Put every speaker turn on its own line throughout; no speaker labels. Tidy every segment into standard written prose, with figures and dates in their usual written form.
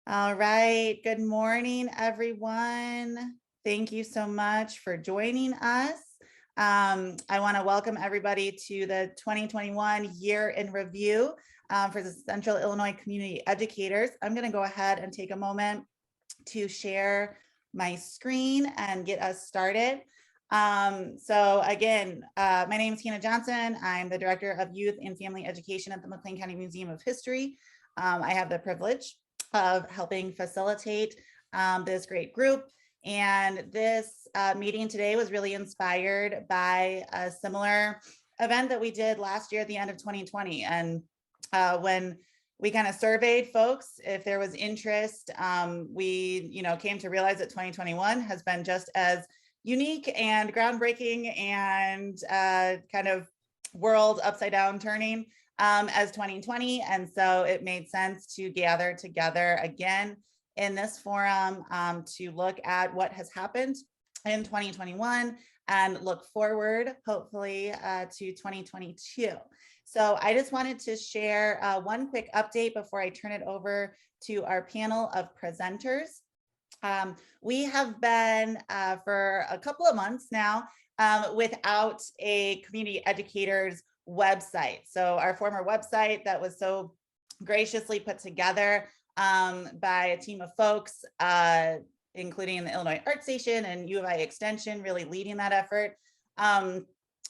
All right. Good morning, everyone. Thank you so much for joining us. I want to welcome everybody to the 2021 year in review for the Central Illinois Community Educators. I'm going to go ahead and take a moment to share my screen and get us started. So again, my name is Hannah Johnson. I'm the Director of Youth and Family Education at the McLean County Museum of History. I have the privilege of helping facilitate this great group. And this meeting today was really inspired by a similar event that we did last year at the end of 2020. And when we kind of surveyed folks if there was interest, we came to realize that 2021 has been just as unique and groundbreaking and kind of world upside down turning as 2020. And so it made sense to gather together again in this forum to look at what has happened in 2021 and look forward, hopefully, to 2022. So I just wanted to share one quick update before I turn it over to our panel of presenters. We have been for a couple of months now without a community educators website. So our former website that was so graciously put together by a team of folks, including the Illinois Art Station and U of I Extension, really leading that effort,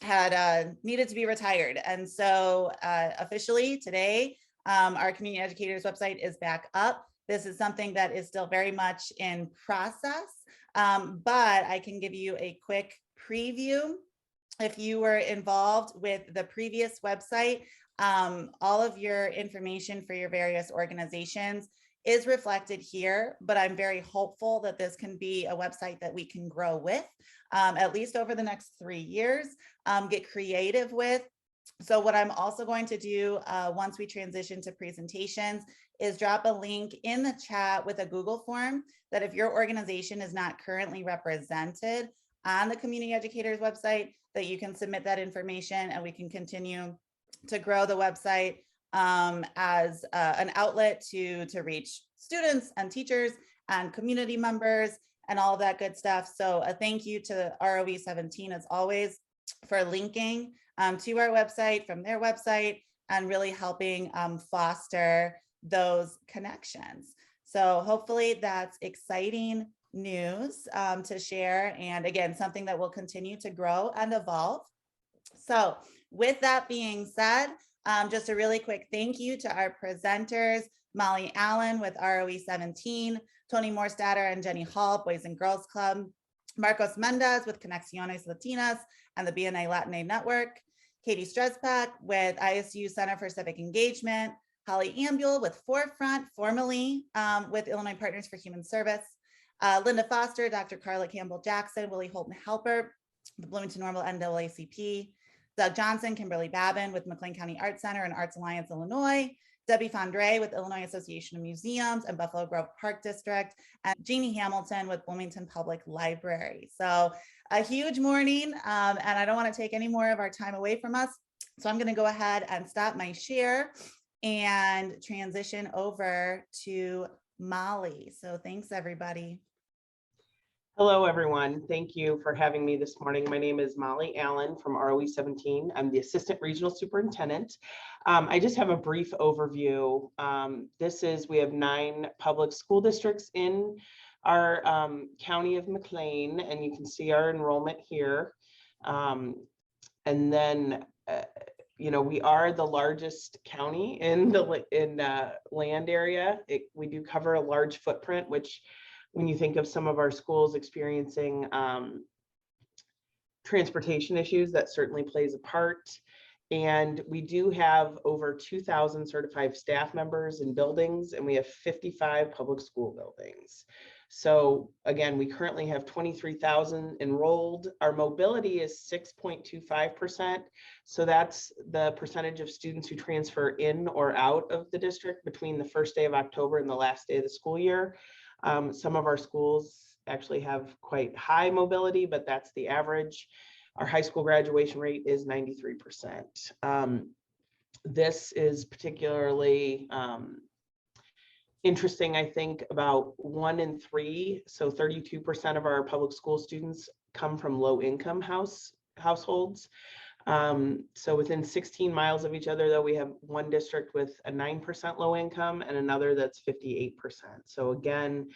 had needed to be retired. And so officially today, our community educators website is back up. This is something that is still very much in process, but I can give you a quick preview. If you were involved with the previous website, all of your information for your various organizations is reflected here, but I'm very hopeful that this can be a website that we can grow with, at least over the next 3 years, get creative with. So what I'm also going to do once we transition to presentations is drop a link in the chat with a Google form that if your organization is not currently represented on the community educators website, that you can submit that information and we can continue to grow the website as an outlet to reach students and teachers and community members and all that good stuff. So a thank you to ROE 17 as always for linking to our website from their website and really helping foster those connections. So hopefully that's exciting news to share. And again, something that will continue to grow and evolve. So with that being said, just a really quick thank you to our presenters, Molly Allen with ROE 17, Tony Morstatter and Jenny Hall, Boys and Girls Club, Marcos Mendez with Conexiones Latinas and the BNA Latine Network, Katy Strzepek with ISU Center for Civic Engagement, Holly Ambuehl with Forefront, formerly with Illinois Partners for Human Service, Linda Foster, Dr. Carla Campbell-Jackson, Willie, Holton, Halbert, the Bloomington Normal NAACP, Doug Johnson, Kimberly Babin with McLean County Art Center and Arts Alliance Illinois, Debbie Fandrei with Illinois Association of Museums and Buffalo Grove Park District, and Jeanne Hamilton with Bloomington Public Library. So a huge morning, and I don't want to take any more of our time away from us. So I'm going to go ahead and stop my share and transition over to Molly. So thanks, everybody.
Hello, everyone. Thank you for having me this morning. My name is Molly Allen from ROE 17. I'm the Assistant Regional Superintendent. I just have a brief overview. We have 9 public school districts in our county of McLean, and you can see our enrollment here. And then, we are the largest county in the land area. We do cover a large footprint, which when you think of some of our schools experiencing transportation issues, that certainly plays a part. And we do have over 2,000 certified staff members in buildings, and we have 55 public school buildings. So again, we currently have 23,000 enrolled. Our mobility is 6.25%. So that's the percentage of students who transfer in or out of the district between the first day of October and the last day of the school year. Some of our schools actually have quite high mobility, but that's the average. Our high school graduation rate is 93%. This is particularly interesting, I think about 1 in 3, so 32% of our public school students come from low-income households. So within 16 miles of each other, though, we have one district with a 9% low income and another that's 58%. So again,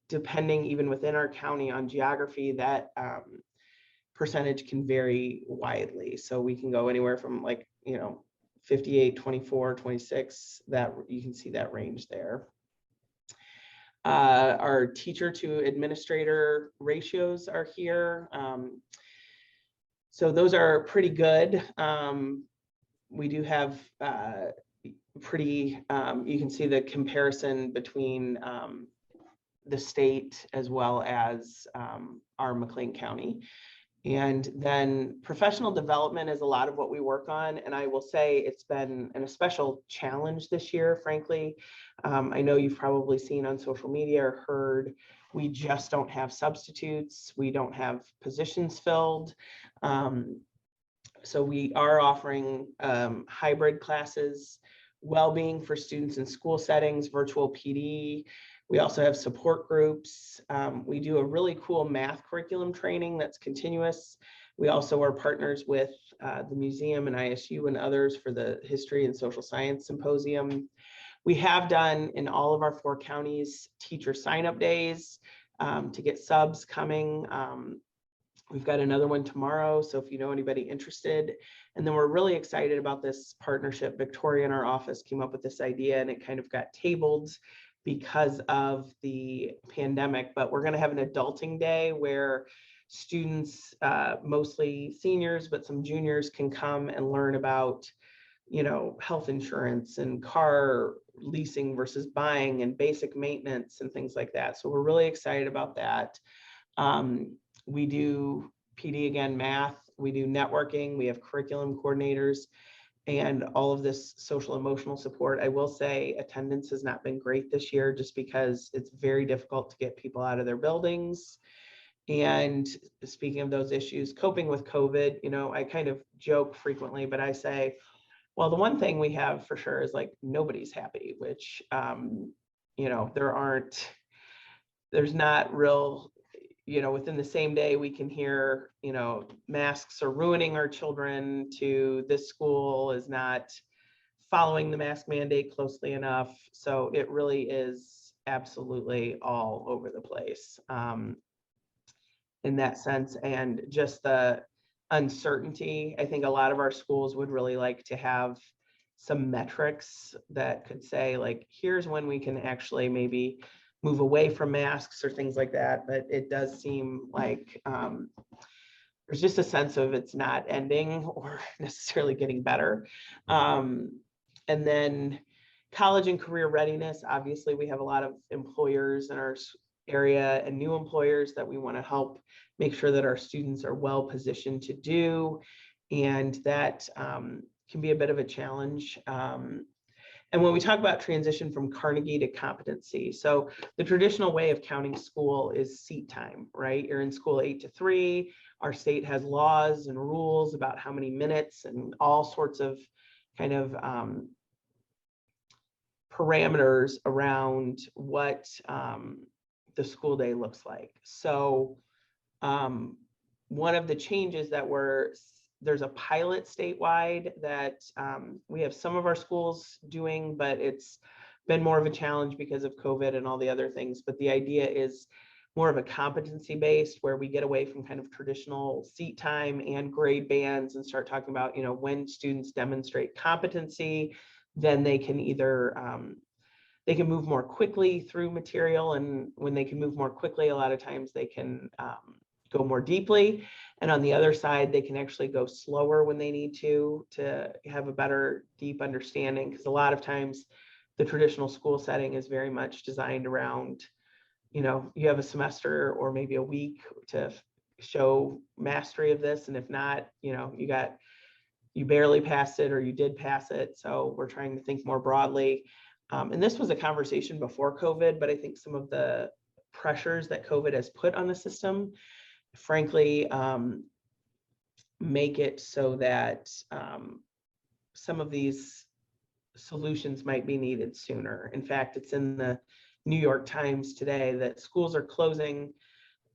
depending even within our county on geography, that percentage can vary widely. So we can go anywhere from 58, 24, 26, that you can see that range there. Our teacher to administrator ratios are here. So those are pretty good. We do have you can see the comparison between the state as well as our McLean County. And then professional development is a lot of what we work on. And I will say it's been an especial challenge this year, frankly. I know you've probably seen on social media or heard, we just don't have substitutes. We don't have positions filled. So we are offering hybrid classes, well-being for students in school settings, virtual PD. We also have support groups. We do a really cool math curriculum training that's continuous. We also are partners with the museum and ISU and others for the History and Social Science Symposium. We have done in all of our 4 counties teacher sign-up days to get subs coming. We've got another one tomorrow, so if you know anybody interested. And then we're really excited about this partnership. Victoria in our office came up with this idea and it kind of got tabled because of the pandemic, but we're going to have an adulting day where students, mostly seniors, but some juniors, can come and learn about, health insurance and car leasing versus buying and basic maintenance and things like that. So we're really excited about that. We do PD again, math, we do networking, we have curriculum coordinators, and all of this social emotional support. I will say attendance has not been great this year just because it's very difficult to get people out of their buildings. And speaking of those issues, coping with COVID, I kind of joke frequently, but I say, well, the one thing we have for sure is nobody's happy, which, there's not real, within the same day we can hear, masks are ruining our children, to this school is not following the mask mandate closely enough. So it really is absolutely all over the place in that sense. And just the uncertainty, I think a lot of our schools would really like to have some metrics that could say here's when we can actually maybe move away from masks or things like that. But it does seem like there's just a sense of it's not ending or necessarily getting better. And then college and career readiness, obviously we have a lot of employers in our area and new employers that we want to help make sure that our students are well positioned to do. And that can be a bit of a challenge. And when we talk about transition from Carnegie to competency, so the traditional way of counting school is seat time, right? You're in school 8 to 3. Our state has laws and rules about how many minutes and all sorts of kind of parameters around what the school day looks like. So one of the changes that there's a pilot statewide that we have some of our schools doing, but it's been more of a challenge because of COVID and all the other things. But the idea is more of a competency based, where we get away from kind of traditional seat time and grade bands and start talking about, when students demonstrate competency, then they can either they can move more quickly through material. And when they can move more quickly, a lot of times they can go more deeply. And on the other side, they can actually go slower when they need to have a better deep understanding. Because a lot of times the traditional school setting is very much designed around, you have a semester or maybe a week to show mastery of this. And if not, you barely passed it or you did pass it. So we're trying to think more broadly. And this was a conversation before COVID, but I think some of the pressures that COVID has put on the system, frankly, make it so that some of these solutions might be needed sooner. In fact, it's in the New York Times today that schools are closing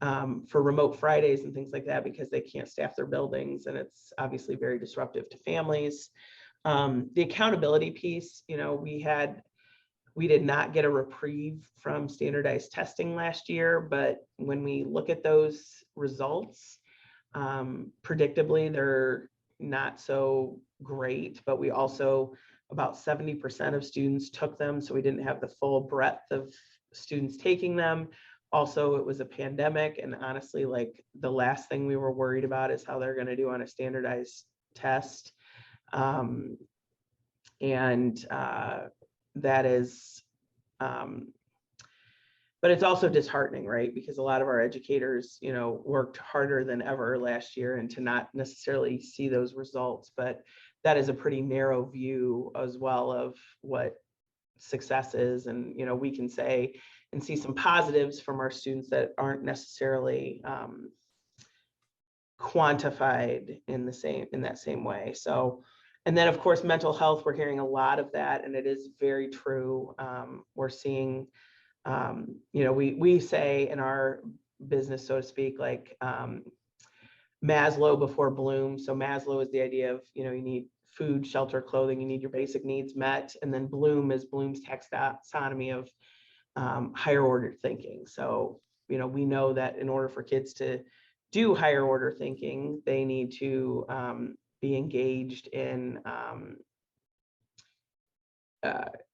for remote Fridays and things like that because they can't staff their buildings, and it's obviously very disruptive to families. The accountability piece, you know, we did not get a reprieve from standardized testing last year, but when we look at those results, predictably, they're not so great, but we also, about 70% of students took them, so we didn't have the full breadth of students taking them. Also, it was a pandemic, and honestly, like the last thing we were worried about is how they're going to do on a standardized test. That is, but it's also disheartening, right? Because a lot of our educators, you know, worked harder than ever last year, and to not necessarily see those results, but that is a pretty narrow view as well of what success is. And, you know, we can say and see some positives from our students that aren't necessarily quantified in that same way. So, and then of course, mental health, we're hearing a lot of that, and it is very true. We're seeing, you know, we say in our business, so to speak, like Maslow before Bloom. So Maslow is the idea of, you know, you need food, shelter, clothing, you need your basic needs met. And then Bloom is Bloom's taxonomy of higher order thinking. So, you know, we know that in order for kids to do higher order thinking, they need to be engaged in,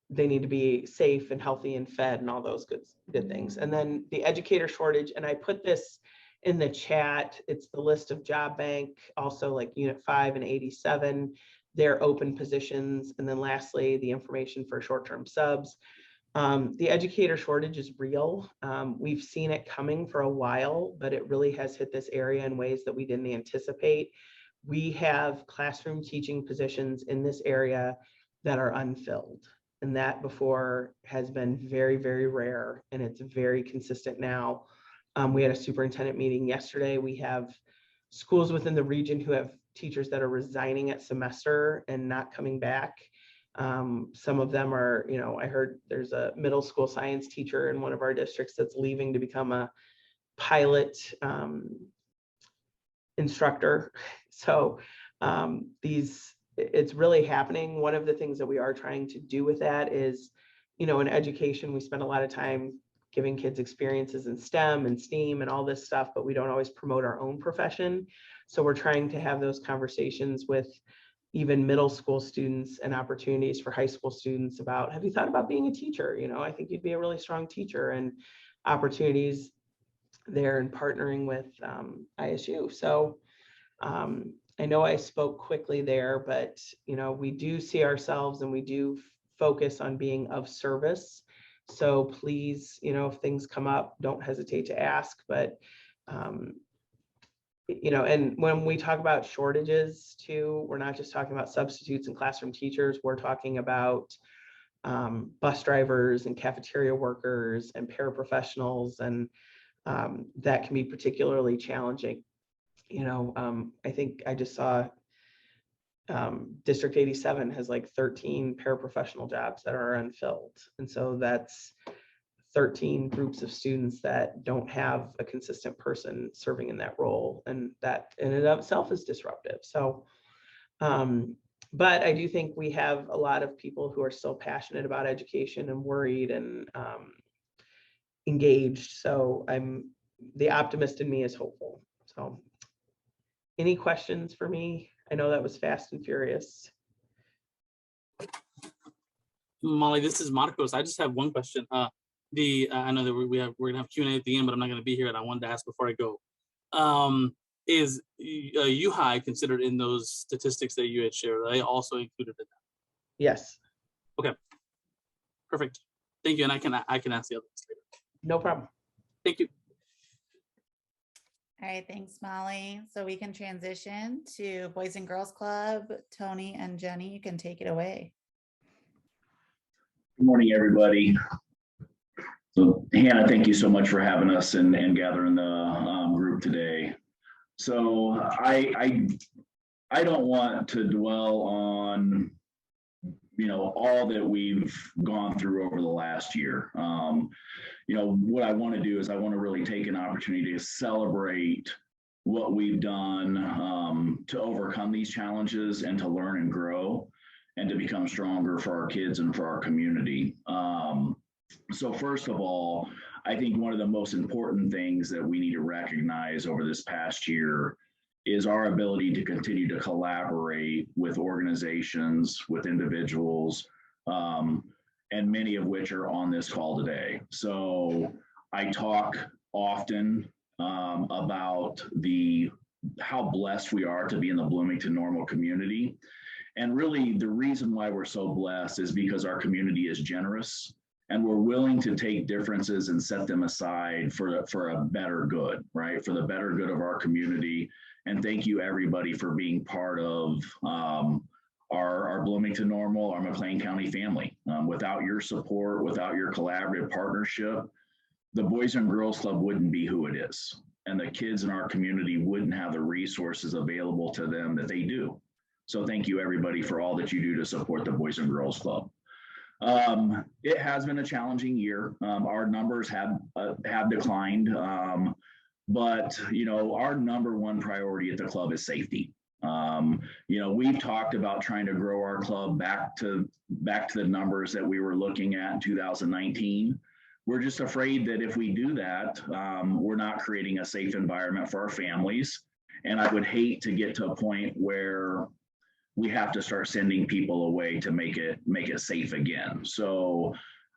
they need to be safe and healthy and fed and all those good things. And then the educator shortage, and I put this in the chat, it's the list of job bank, also like Unit 5 and 87, their open positions. And then lastly, the information for short-term subs. The educator shortage is real. We've seen it coming for a while, but it really has hit this area in ways that we didn't anticipate. We have classroom teaching positions in this area that are unfilled. And that before has been very, very rare, and it's very consistent now. We had a superintendent meeting yesterday. We have schools within the region who have teachers that are resigning at semester and not coming back. Some of them are, you know, I heard there's a middle school science teacher in one of our districts that's leaving to become a pilot instructor. So it's really happening. One of the things that we are trying to do with that is, you know, in education, we spend a lot of time giving kids experiences in STEM and STEAM and all this stuff, but we don't always promote our own profession. So we're trying to have those conversations with even middle school students and opportunities for high school students about, have you thought about being a teacher? You know, I think you'd be a really strong teacher, and opportunities there and partnering with ISU. So I know I spoke quickly there, but, you know, we do see ourselves and we do focus on being of service. So please, you know, if things come up, don't hesitate to ask. But, you know, and when we talk about shortages too, we're not just talking about substitutes and classroom teachers. We're talking about bus drivers and cafeteria workers and paraprofessionals, and that can be particularly challenging. You know, I think I just saw District 87 has like 13 paraprofessional jobs that are unfilled. And so that's 13 groups of students that don't have a consistent person serving in that role. And that in and of itself is disruptive. So, but I do think we have a lot of people who are still passionate about education and worried and engaged. So the optimist in me is hopeful. So any questions for me? I know that was fast and furious.
Molly, this is Marcos. I just have one question. I know that we're gonna have Q&A at the end, but I'm not gonna be here, and I wanted to ask before I go. Is UHI considered in those statistics that you had shared? Are they also included in that?
Yes.
Okay. Perfect. Thank you, and I can ask the others later.
No problem.
Thank you.
All right, thanks, Molly. So we can transition to Boys and Girls Club. Tony and Jenny, you can take it away.
Good morning, everybody. So Hannah, thank you so much for having us and gathering the group today. So I don't want to dwell on all that we've gone through over the last year. What I want to do is I want to really take an opportunity to celebrate what we've done to overcome these challenges and to learn and grow and to become stronger for our kids and for our community. So first of all, I think one of the most important things that we need to recognize over this past year is our ability to continue to collaborate with organizations, with individuals, and many of which are on this call today. So I talk often about how blessed we are to be in the Bloomington Normal community. And really the reason why we're so blessed is because our community is generous and we're willing to take differences and set them aside for a better good, right? For the better good of our community. And thank you everybody for being part of our Bloomington Normal, our McLean County family. Without your support, without your collaborative partnership, the Boys and Girls Club wouldn't be who it is. And the kids in our community wouldn't have the resources available to them that they do. So thank you everybody for all that you do to support the Boys and Girls Club. It has been a challenging year. Our numbers have declined, but our number one priority at the club is safety. We've talked about trying to grow our club back to the numbers that we were looking at in 2019. We're just afraid that if we do that, we're not creating a safe environment for our families. And I would hate to get to a point where we have to start sending people away to make it safe again. So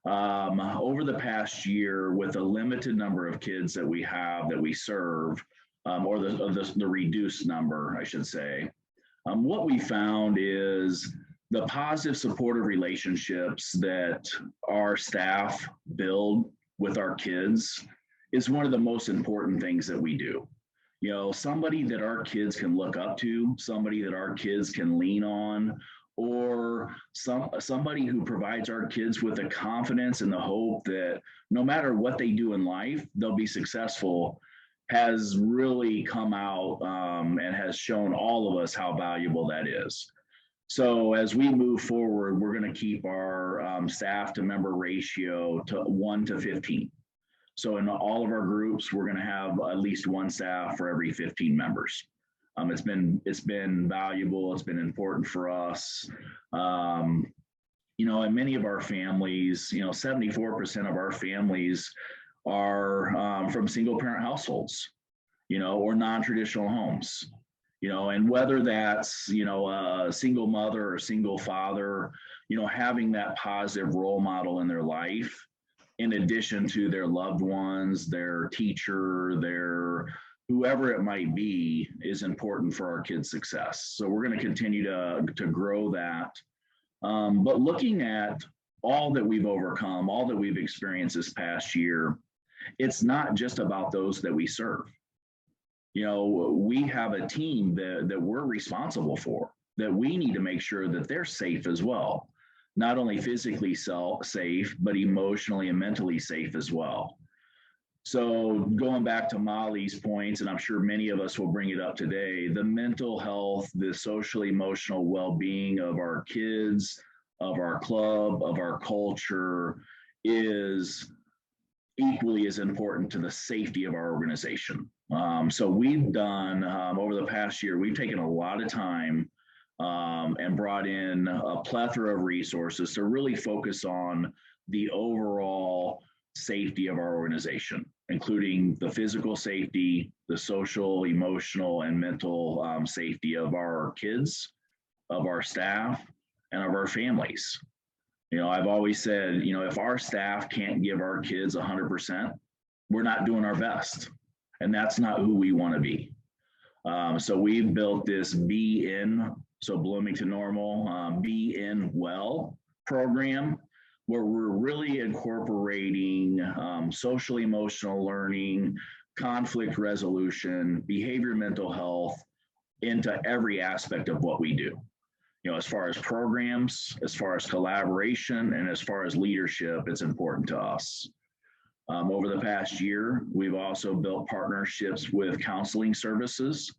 over the past year, with the limited number of kids that we have that we serve, or the reduced number, I should say, what we found is the positive supportive relationships that our staff build with our kids is one of the most important things that we do. Somebody that our kids can look up to, somebody that our kids can lean on, or somebody who provides our kids with the confidence and the hope that no matter what they do in life, they'll be successful, has really come out and has shown all of us how valuable that is. So as we move forward, we're going to keep our staff to member ratio to 1 to 15. So in all of our groups, we're going to have at least one staff for every 15 members. It's been valuable. It's been important for us. And many of our families, 74% of our families are from single parent households, or non-traditional homes, and whether that's, a single mother or single father, having that positive role model in their life, in addition to their loved ones, their teacher, their whoever it might be, is important for our kids' success. So we're going to continue to grow that. But looking at all that we've overcome, all that we've experienced this past year, it's not just about those that we serve. We have a team that we're responsible for, that we need to make sure that they're safe as well. Not only physically safe, but emotionally and mentally safe as well. So going back to Molly's points, and I'm sure many of us will bring it up today, the mental health, the social emotional well-being of our kids, of our club, of our culture is equally as important to the safety of our organization. So we've done, over the past year, we've taken a lot of time and brought in a plethora of resources to really focus on the overall safety of our organization, including the physical safety, the social, emotional, and mental safety of our kids, of our staff, and of our families. I've always said, if our staff can't give our kids 100%, we're not doing our best. And that's not who we want to be. So we've built this Be In, so Bloomington Normal, Be In Well program, where we're really incorporating social emotional learning, conflict resolution, behavior mental health into every aspect of what we do. As far as programs, as far as collaboration, and as far as leadership, it's important to us. Over the past year, we've also built partnerships with counseling services,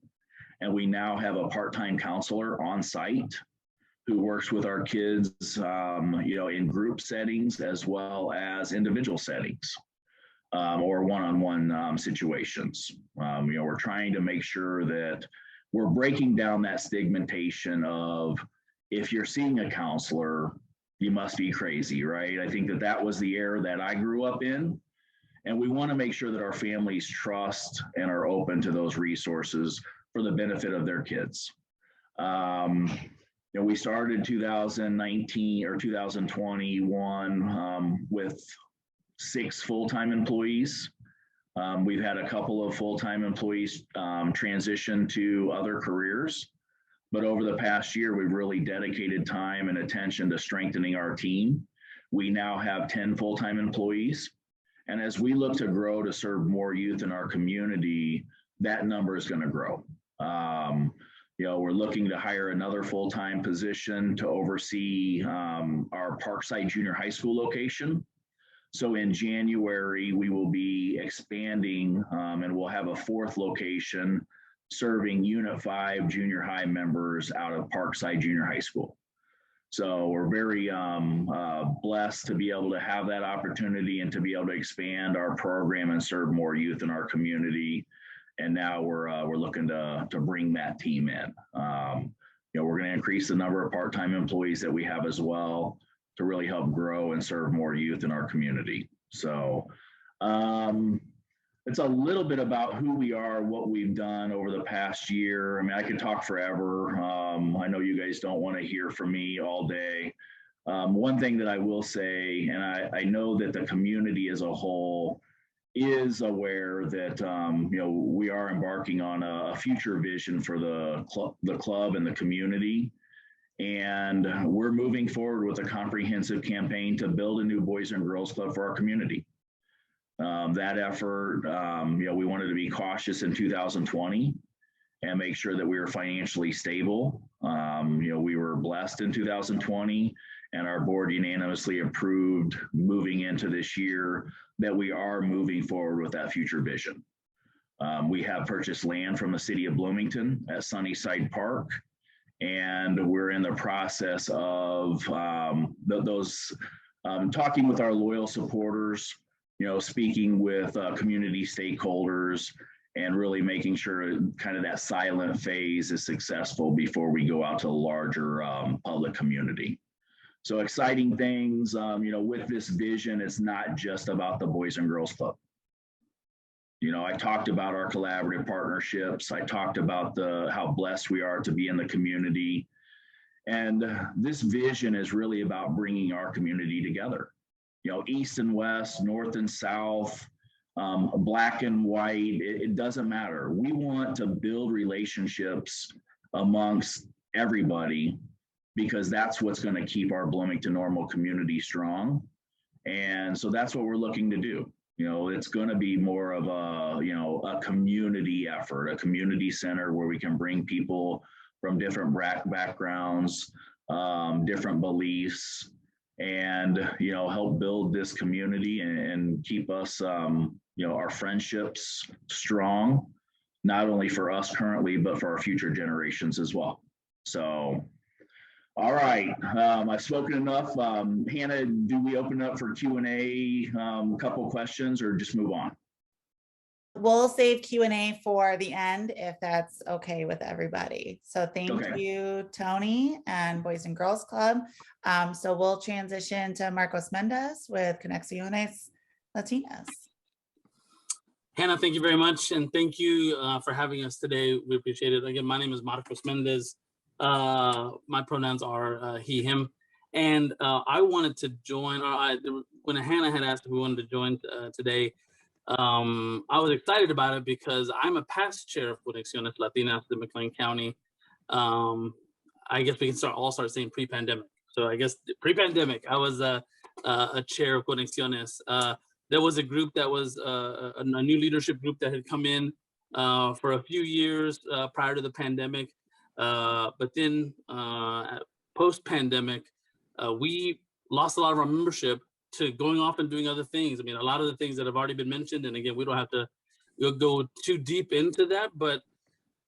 and we now have a part-time counselor on site who works with our kids, in group settings as well as individual settings, or one-on-one situations. We're trying to make sure that we're breaking down that stigmatization of, if you're seeing a counselor, you must be crazy, right? I think that was the era that I grew up in. And we want to make sure that our families trust and are open to those resources for the benefit of their kids. We started 2019 or 2021 with 6 full-time employees. We've had a couple of full-time employees transition to other careers, but over the past year, we've really dedicated time and attention to strengthening our team. We now have 10 full-time employees. And as we look to grow to serve more youth in our community, that number is going to grow. We're looking to hire another full-time position to oversee our Parkside Junior High School location. So in January, we will be expanding and we'll have a 4th location serving Unit 5 junior high members out of Parkside Junior High School. So we're very blessed to be able to have that opportunity and to be able to expand our program and serve more youth in our community. And now we're looking to bring that team in. We're going to increase the number of part-time employees that we have as well to really help grow and serve more youth in our community. So it's a little bit about who we are, what we've done over the past year. I mean, I could talk forever. I know you guys don't want to hear from me all day. One thing that I will say, and I know that the community as a whole is aware that, we are embarking on a future vision for the club and the community. And we're moving forward with a comprehensive campaign to build a new Boys and Girls Club for our community. That effort, we wanted to be cautious in 2020 and make sure that we were financially stable. We were blessed in 2020, and our board unanimously approved moving into this year that we are moving forward with that future vision. We have purchased land from the city of Bloomington at Sunnyside Park, and we're in the process of talking with our loyal supporters, speaking with community stakeholders, and really making sure kind of that silent phase is successful before we go out to the larger public community. So exciting things, with this vision, it's not just about the Boys and Girls Club. I talked about our collaborative partnerships. I talked about how blessed we are to be in the community. And this vision is really about bringing our community together. East and west, north and south, black and white, it doesn't matter. We want to build relationships amongst everybody, because that's what's going to keep our Bloomington Normal community strong. And so that's what we're looking to do. It's going to be more of a community effort, a community center where we can bring people from different backgrounds, different beliefs, and help build this community and keep us our friendships strong, not only for us currently, but for our future generations as well. So all right, I've spoken enough. Hannah, do we open up for Q&A, a couple questions, or just move on?
We'll save Q&A for the end if that's okay with everybody. So thank you, Tony and Boys and Girls Club. So we'll transition to Marcos Mendez with Conexiones Latinas.
Hannah, thank you very much. And thank you for having us today. We appreciate it. Again, my name is Marcos Mendez. My pronouns are he, him. And I wanted to join, when Hannah had asked if we wanted to join today, I was excited about it because I'm a past chair of Conexiones Latinas in McLean County. I guess we can start saying pre-pandemic. So I guess pre-pandemic, I was a chair of Conexiones. There was a group that was a new leadership group that had come in for a few years prior to the pandemic. But then post-pandemic, we lost a lot of our membership to going off and doing other things. I mean, a lot of the things that have already been mentioned, and again, we don't have to go too deep into that, but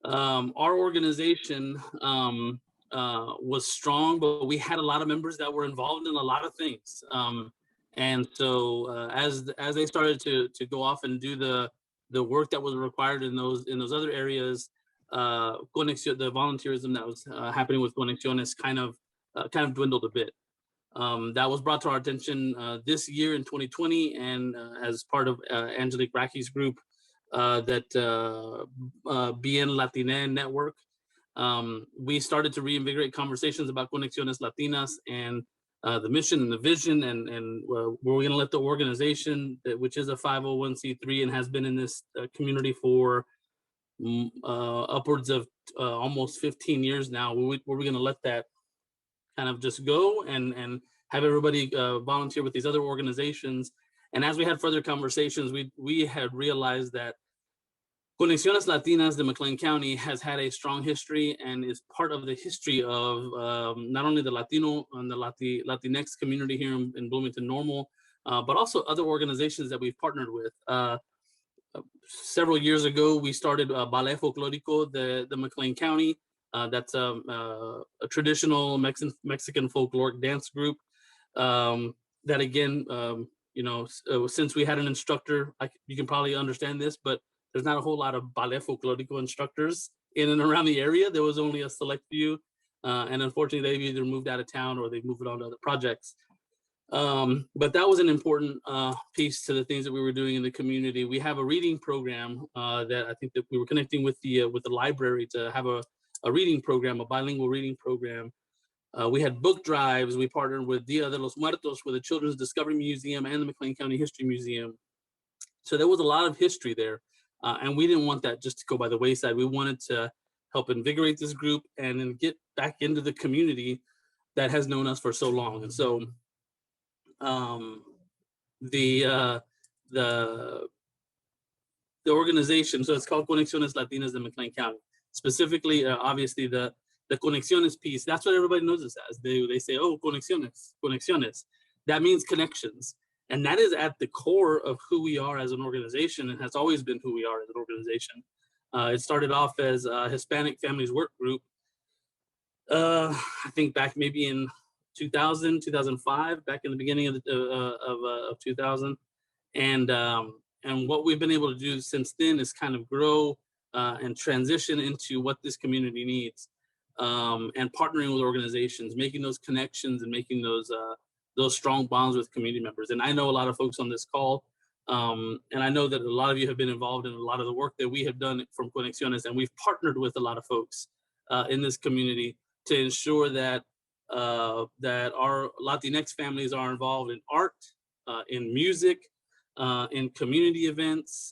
our organization was strong, but we had a lot of members that were involved in a lot of things. And so as they started to go off and do the work that was required in those other areas, the volunteerism that was happening with Conexiones kind of dwindled a bit. That was brought to our attention this year in 2020, and as part of Angelique Rackey's group, that BN Latine network. We started to reinvigorate conversations about Conexiones Latinas and the mission and the vision, and we're going to let the organization, which is a 501c3 and has been in this community for upwards of almost 15 years now. We're going to let that kind of just go and have everybody volunteer with these other organizations. And as we had further conversations, we had realized that Conexiones Latinas de McLean County has had a strong history and is part of the history of not only the Latino and the Latinx community here in Bloomington Normal, but also other organizations that we've partnered with. Several years ago, we started Ballet Folklorico de McLean County. That's a traditional Mexican folkloric dance group that, again, since we had an instructor, you can probably understand this, but there's not a whole lot of Ballet Folklorico instructors in and around the area. There was only a select few, and unfortunately, they've either moved out of town or they've moved on to other projects. But that was an important piece to the things that we were doing in the community. We have a reading program that I think that we were connecting with the library to have a reading program, a bilingual reading program. We had book drives. We partnered with Dia de los Muertos, with the Children's Discovery Museum and the McLean County History Museum. So there was a lot of history there. And we didn't want that just to go by the wayside. We wanted to help invigorate this group and then get back into the community that has known us for so long. And so the organization, so it's called Conexiones Latinas de McLean County. Specifically, obviously, the Conexiones piece, that's what everybody knows us as. They say, oh, Conexiones. That means connections. And that is at the core of who we are as an organization, and has always been who we are as an organization. It started off as a Hispanic Families Work Group, I think back maybe in 2000, 2005, back in the beginning of 2000. And what we've been able to do since then is kind of grow and transition into what this community needs, and partnering with organizations, making those connections and making those strong bonds with community members. And I know a lot of folks on this call, and I know that a lot of you have been involved in a lot of the work that we have done from Conexiones, and we've partnered with a lot of folks in this community to ensure that that our Latinx families are involved in art, in music, in community events,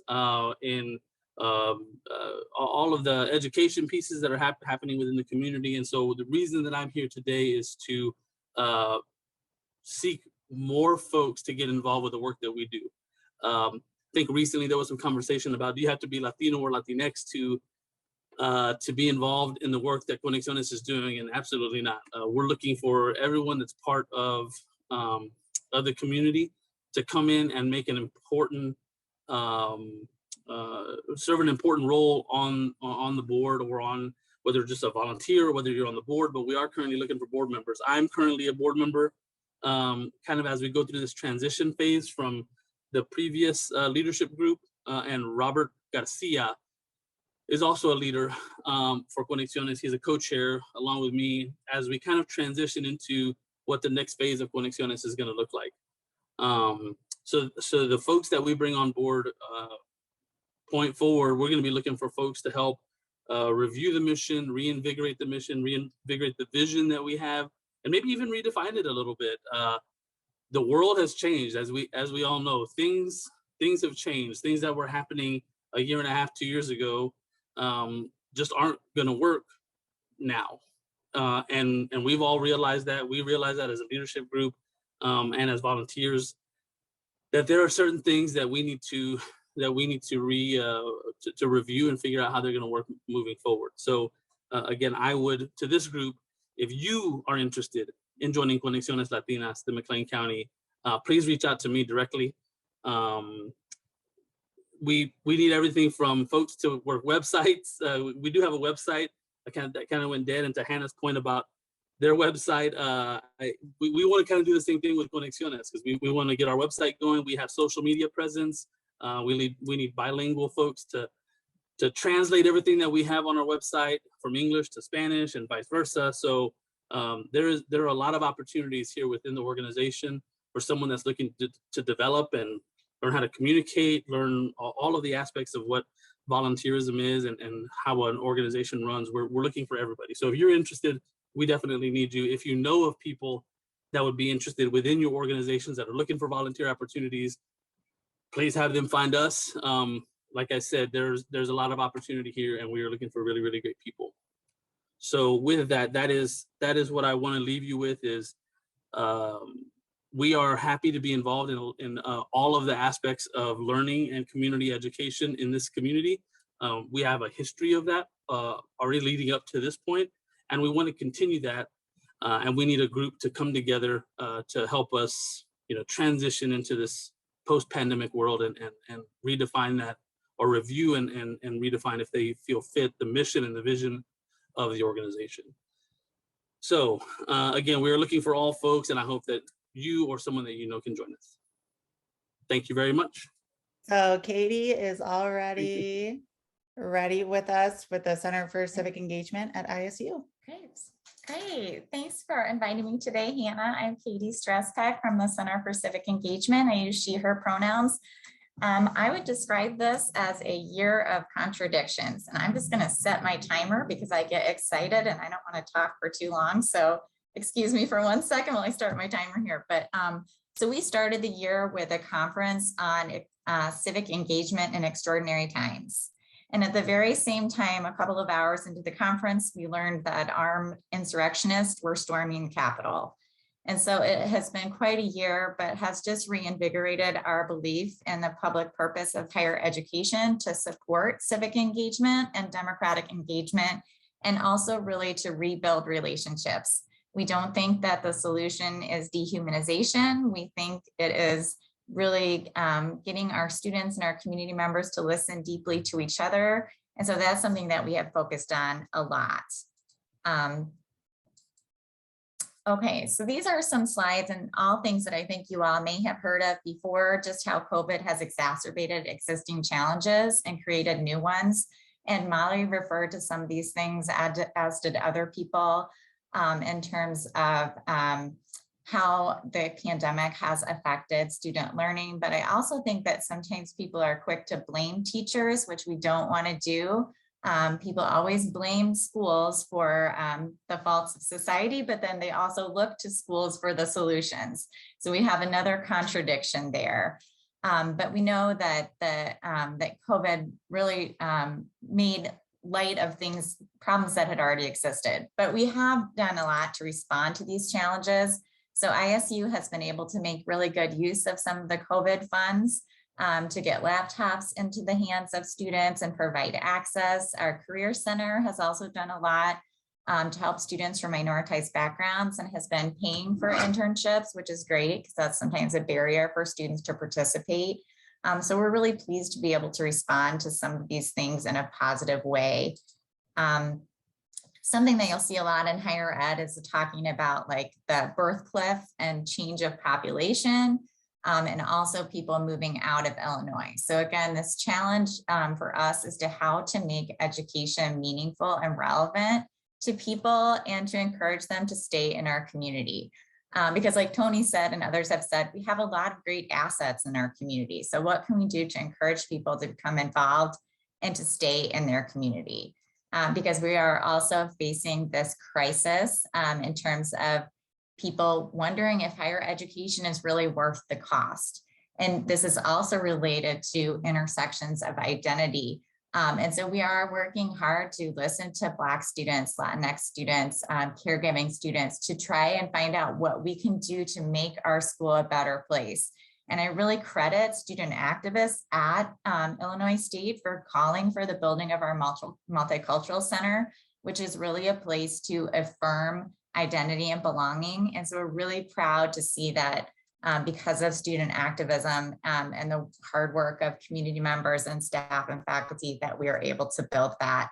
in all of the education pieces that are happening within the community. And so the reason that I'm here today is to seek more folks to get involved with the work that we do. I think recently there was some conversation about, do you have to be Latino or Latinx to be involved in the work that Conexiones is doing? And absolutely not. We're looking for everyone that's part of the community to come in and make an important, serve an important role on the board, or on, whether just a volunteer or whether you're on the board. But we are currently looking for board members. I'm currently a board member. Kind of as we go through this transition phase from the previous leadership group, and Robert Garcia is also a leader for Conexiones. He's a co-chair along with me as we kind of transition into what the next phase of Conexiones is going to look like. So the folks that we bring on board, point forward, we're going to be looking for folks to help review the mission, reinvigorate the mission, reinvigorate the vision that we have, and maybe even redefine it a little bit. The world has changed, as we all know. Things have changed. Things that were happening a year and a half, 2 years ago, just aren't going to work now. And we've all realized that. We realize that as a leadership group, and as volunteers, that there are certain things that we need to review and figure out how they're going to work moving forward. So again, I would, to this group, if you are interested in joining Conexiones Latinas de McLean County, please reach out to me directly. We need everything from folks to work websites. We do have a website. that kind of went dead. And to Hannah's point about their website, we want to kind of do the same thing with Conexiones, because we want to get our website going. We have social media presence. We need bilingual folks to translate everything that we have on our website from English to Spanish and vice versa. So there are a lot of opportunities here within the organization for someone that's looking to develop and learn how to communicate, learn all of the aspects of what volunteerism is and how an organization runs. We're looking for everybody. So if you're interested, we definitely need you. If you know of people that would be interested within your organizations that are looking for volunteer opportunities, please have them find us. Like I said, there's a lot of opportunity here, and we are looking for really, really great people. So with that is what I want to leave you with is we are happy to be involved in all of the aspects of learning and community education in this community. We have a history of that already leading up to this point, and we want to continue that. And we need a group to come together to help us, transition into this post-pandemic world and redefine that, or review and redefine, if they feel fit, the mission and the vision of the organization. So again, we're looking for all folks, and I hope that you or someone that you know can join us. Thank you very much.
So Katy is already ready with us with the Center for Civic Engagement at ISU.
Great. Thanks for inviting me today, Hannah. I'm Katy Strzepek from the Center for Civic Engagement. I use she, her pronouns. I would describe this as a year of contradictions, and I'm just going to set my timer because I get excited and I don't want to talk for too long. So excuse me for 1 second while I start my timer here. But so we started the year with a conference on civic engagement in extraordinary times. And at the very same time, a couple of hours into the conference, we learned that armed insurrectionists were storming the Capitol. And so it has been quite a year, but has just reinvigorated our belief in the public purpose of higher education to support civic engagement and democratic engagement, and also really to rebuild relationships. We don't think that the solution is dehumanization. We think it is really getting our students and our community members to listen deeply to each other. And so that's something that we have focused on a lot. Okay, so these are some slides and all things that I think you all may have heard of before, just how COVID has exacerbated existing challenges and created new ones. And Molly referred to some of these things, as did other people, in terms of how the pandemic has affected student learning. But I also think that sometimes people are quick to blame teachers, which we don't want to do. People always blame schools for the faults of society, but then they also look to schools for the solutions. So we have another contradiction there. But we know that that COVID really made light of problems that had already existed. But we have done a lot to respond to these challenges. So ISU has been able to make really good use of some of the COVID funds to get laptops into the hands of students and provide access. Our Career Center has also done a lot to help students from minoritized backgrounds and has been paying for internships, which is great because that's sometimes a barrier for students to participate. So we're really pleased to be able to respond to some of these things in a positive way. Something that you'll see a lot in higher ed is talking about like the birth cliff and change of population. And also people moving out of Illinois. So again, this challenge for us is to how to make education meaningful and relevant to people and to encourage them to stay in our community. Because like Tony said, and others have said, we have a lot of great assets in our community. So what can we do to encourage people to become involved and to stay in their community? Because we are also facing this crisis in terms of people wondering if higher education is really worth the cost. And this is also related to intersections of identity. And so we are working hard to listen to Black students, Latinx students, caregiving students to try and find out what we can do to make our school a better place. And I really credit student activists at Illinois State for calling for the building of our multicultural center, which is really a place to affirm identity and belonging. And so we're really proud to see that because of student activism and the hard work of community members and staff and faculty that we are able to build that.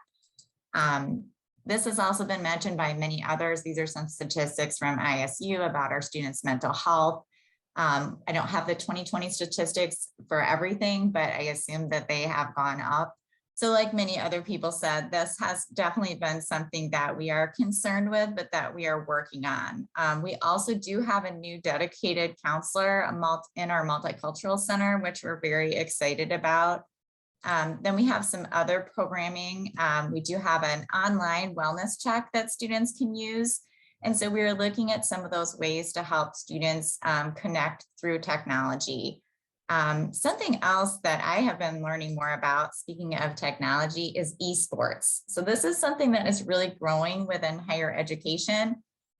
This has also been mentioned by many others. These are some statistics from ISU about our students' mental health. I don't have the 2020 statistics for everything, but I assume that they have gone up. So like many other people said, this has definitely been something that we are concerned with, but that we are working on. We also do have a new dedicated counselor in our multicultural center, which we're very excited about. Then we have some other programming. We do have an online wellness check that students can use. And so we are looking at some of those ways to help students connect through technology. Something else that I have been learning more about, speaking of technology, is esports. So this is something that is really growing within higher education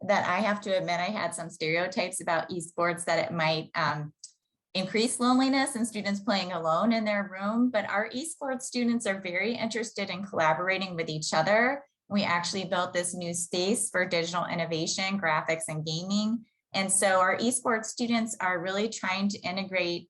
that I have to admit I had some stereotypes about esports, that it might increase loneliness and students playing alone in their room, but our esports students are very interested in collaborating with each other. We actually built this new space for digital innovation, graphics, and gaming. And so our esports students are really trying to integrate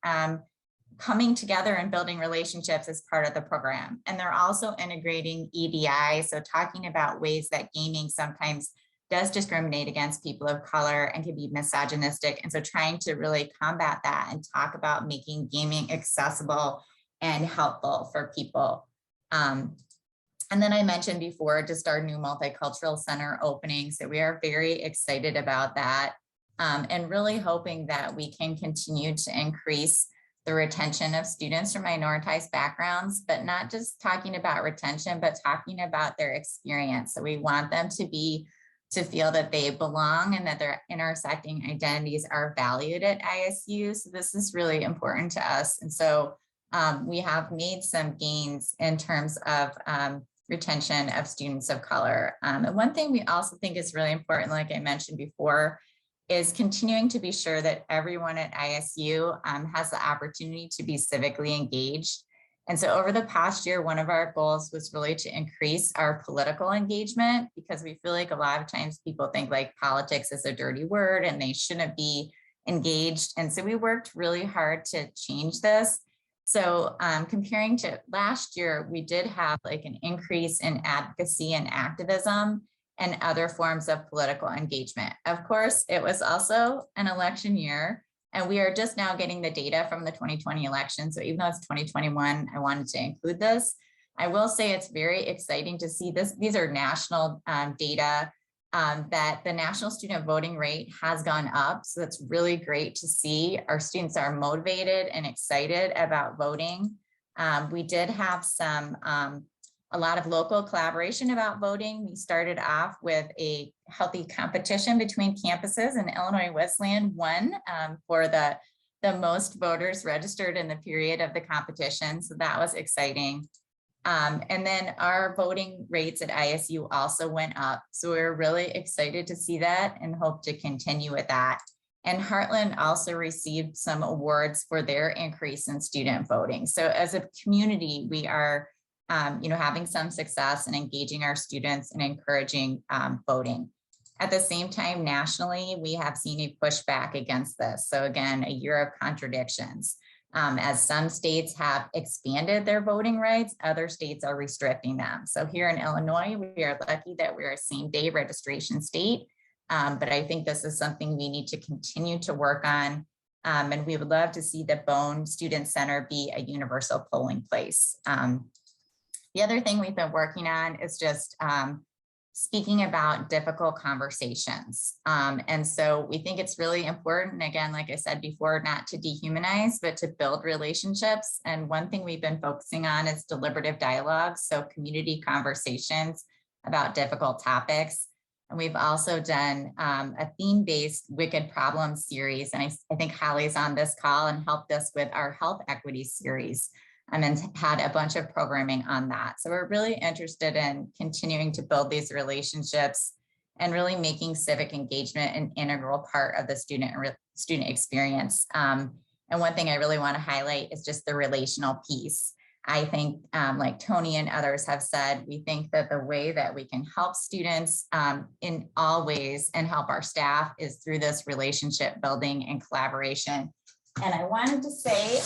coming together and building relationships as part of the program. And they're also integrating EDI, so talking about ways that gaming sometimes does discriminate against people of color and can be misogynistic. And so trying to really combat that and talk about making gaming accessible and helpful for people. And then I mentioned before, just our new multicultural center opening. So we are very excited about that. And really hoping that we can continue to increase the retention of students from minoritized backgrounds, but not just talking about retention, but talking about their experience. So we want them to feel that they belong and that their intersecting identities are valued at ISU. So this is really important to us. And so we have made some gains in terms of retention of students of color. And one thing we also think is really important, like I mentioned before, is continuing to be sure that everyone at ISU has the opportunity to be civically engaged. And so over the past year, one of our goals was really to increase our political engagement, because we feel like a lot of times people think like politics is a dirty word and they shouldn't be engaged. And so we worked really hard to change this. So comparing to last year, we did have like an increase in advocacy and activism and other forms of political engagement. Of course, it was also an election year, and we are just now getting the data from the 2020 election. So even though it's 2021, I wanted to include this. I will say it's very exciting to see this. These are national data that the national student voting rate has gone up. So that's really great to see. Our students are motivated and excited about voting. We did have a lot of local collaboration about voting. We started off with a healthy competition between campuses, and Illinois Wesleyan won for the most voters registered in the period of the competition. So that was exciting. And then our voting rates at ISU also went up. So we're really excited to see that and hope to continue with that. And Heartland also received some awards for their increase in student voting. So as a community, we are having some success in engaging our students and encouraging voting. At the same time, nationally, we have seen a pushback against this. So again, a year of contradictions. As some states have expanded their voting rights, other states are restricting them. So here in Illinois, we are lucky that we're a same-day registration state, but I think this is something we need to continue to work on. And we would love to see the Bone Student Center be a universal polling place. The other thing we've been working on is just speaking about difficult conversations. And so we think it's really important, again, like I said before, not to dehumanize, but to build relationships. And one thing we've been focusing on is deliberative dialogue, so community conversations about difficult topics. And we've also done a theme-based Wicked Problems series. And I think Holly's on this call and helped us with our health equity series. And had a bunch of programming on that. So we're really interested in continuing to build these relationships and really making civic engagement an integral part of the student experience. And one thing I really want to highlight is just the relational piece. I think like Tony and others have said, we think that the way that we can help students in all ways and help our staff is through this relationship building and collaboration. And I wanted to say,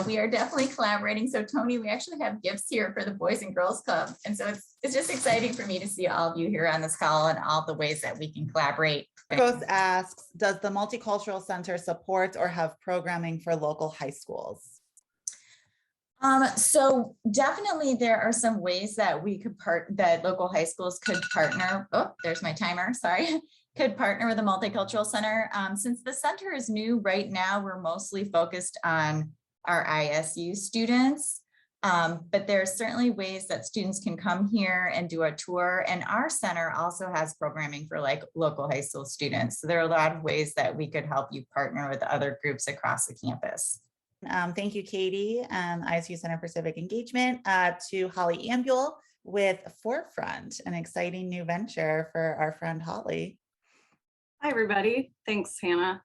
we are definitely collaborating. So Tony, we actually have gifts here for the Boys and Girls Club. And so it's just exciting for me to see all of you here on this call and all the ways that we can collaborate.
Rose asks, does the Multicultural Center support or have programming for local high schools?
So definitely there are some ways that we could that local high schools could partner. Oh, there's my timer, sorry. Could partner with the Multicultural Center. Since the center is new right now, we're mostly focused on our ISU students, but there are certainly ways that students can come here and do a tour. And our center also has programming for like local high school students. So there are a lot of ways that we could help you partner with other groups across the campus.
Thank you, Katy, ISU Center for Civic Engagement, to Holly Ambuehl with Forefront, an exciting new venture for our friend Holly.
Hi, everybody. Thanks, Hannah.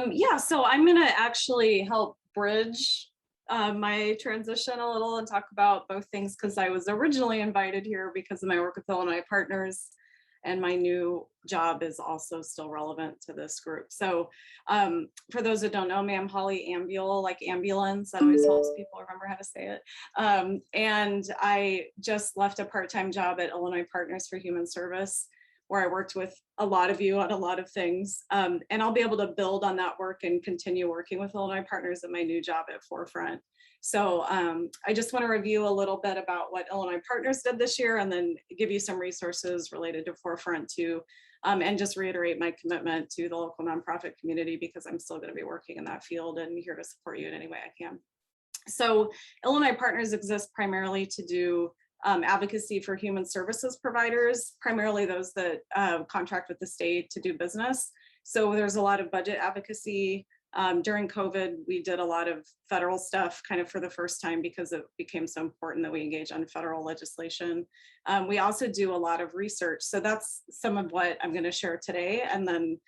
Yeah, so I'm going to actually help bridge my transition a little and talk about both things because I was originally invited here because of my work with Illinois Partners, and my new job is also still relevant to this group. So for those that don't know me, I'm Holly Ambuehl, like ambulance. That always helps people remember how to say it. And I just left a part-time job at Illinois Partners for Human Service, where I worked with a lot of you on a lot of things. And I'll be able to build on that work and continue working with Illinois Partners in my new job at Forefront. So I just want to review a little bit about what Illinois Partners did this year and then give you some resources related to Forefront too, and just reiterate my commitment to the local nonprofit community because I'm still going to be working in that field and here to support you in any way I can. So Illinois Partners exists primarily to do advocacy for human services providers, primarily those that contract with the state to do business. So there's a lot of budget advocacy. During COVID, we did a lot of federal stuff kind of for the first time because it became so important that we engage on federal legislation. We also do a lot of research. So that's some of what I'm going to share today. And then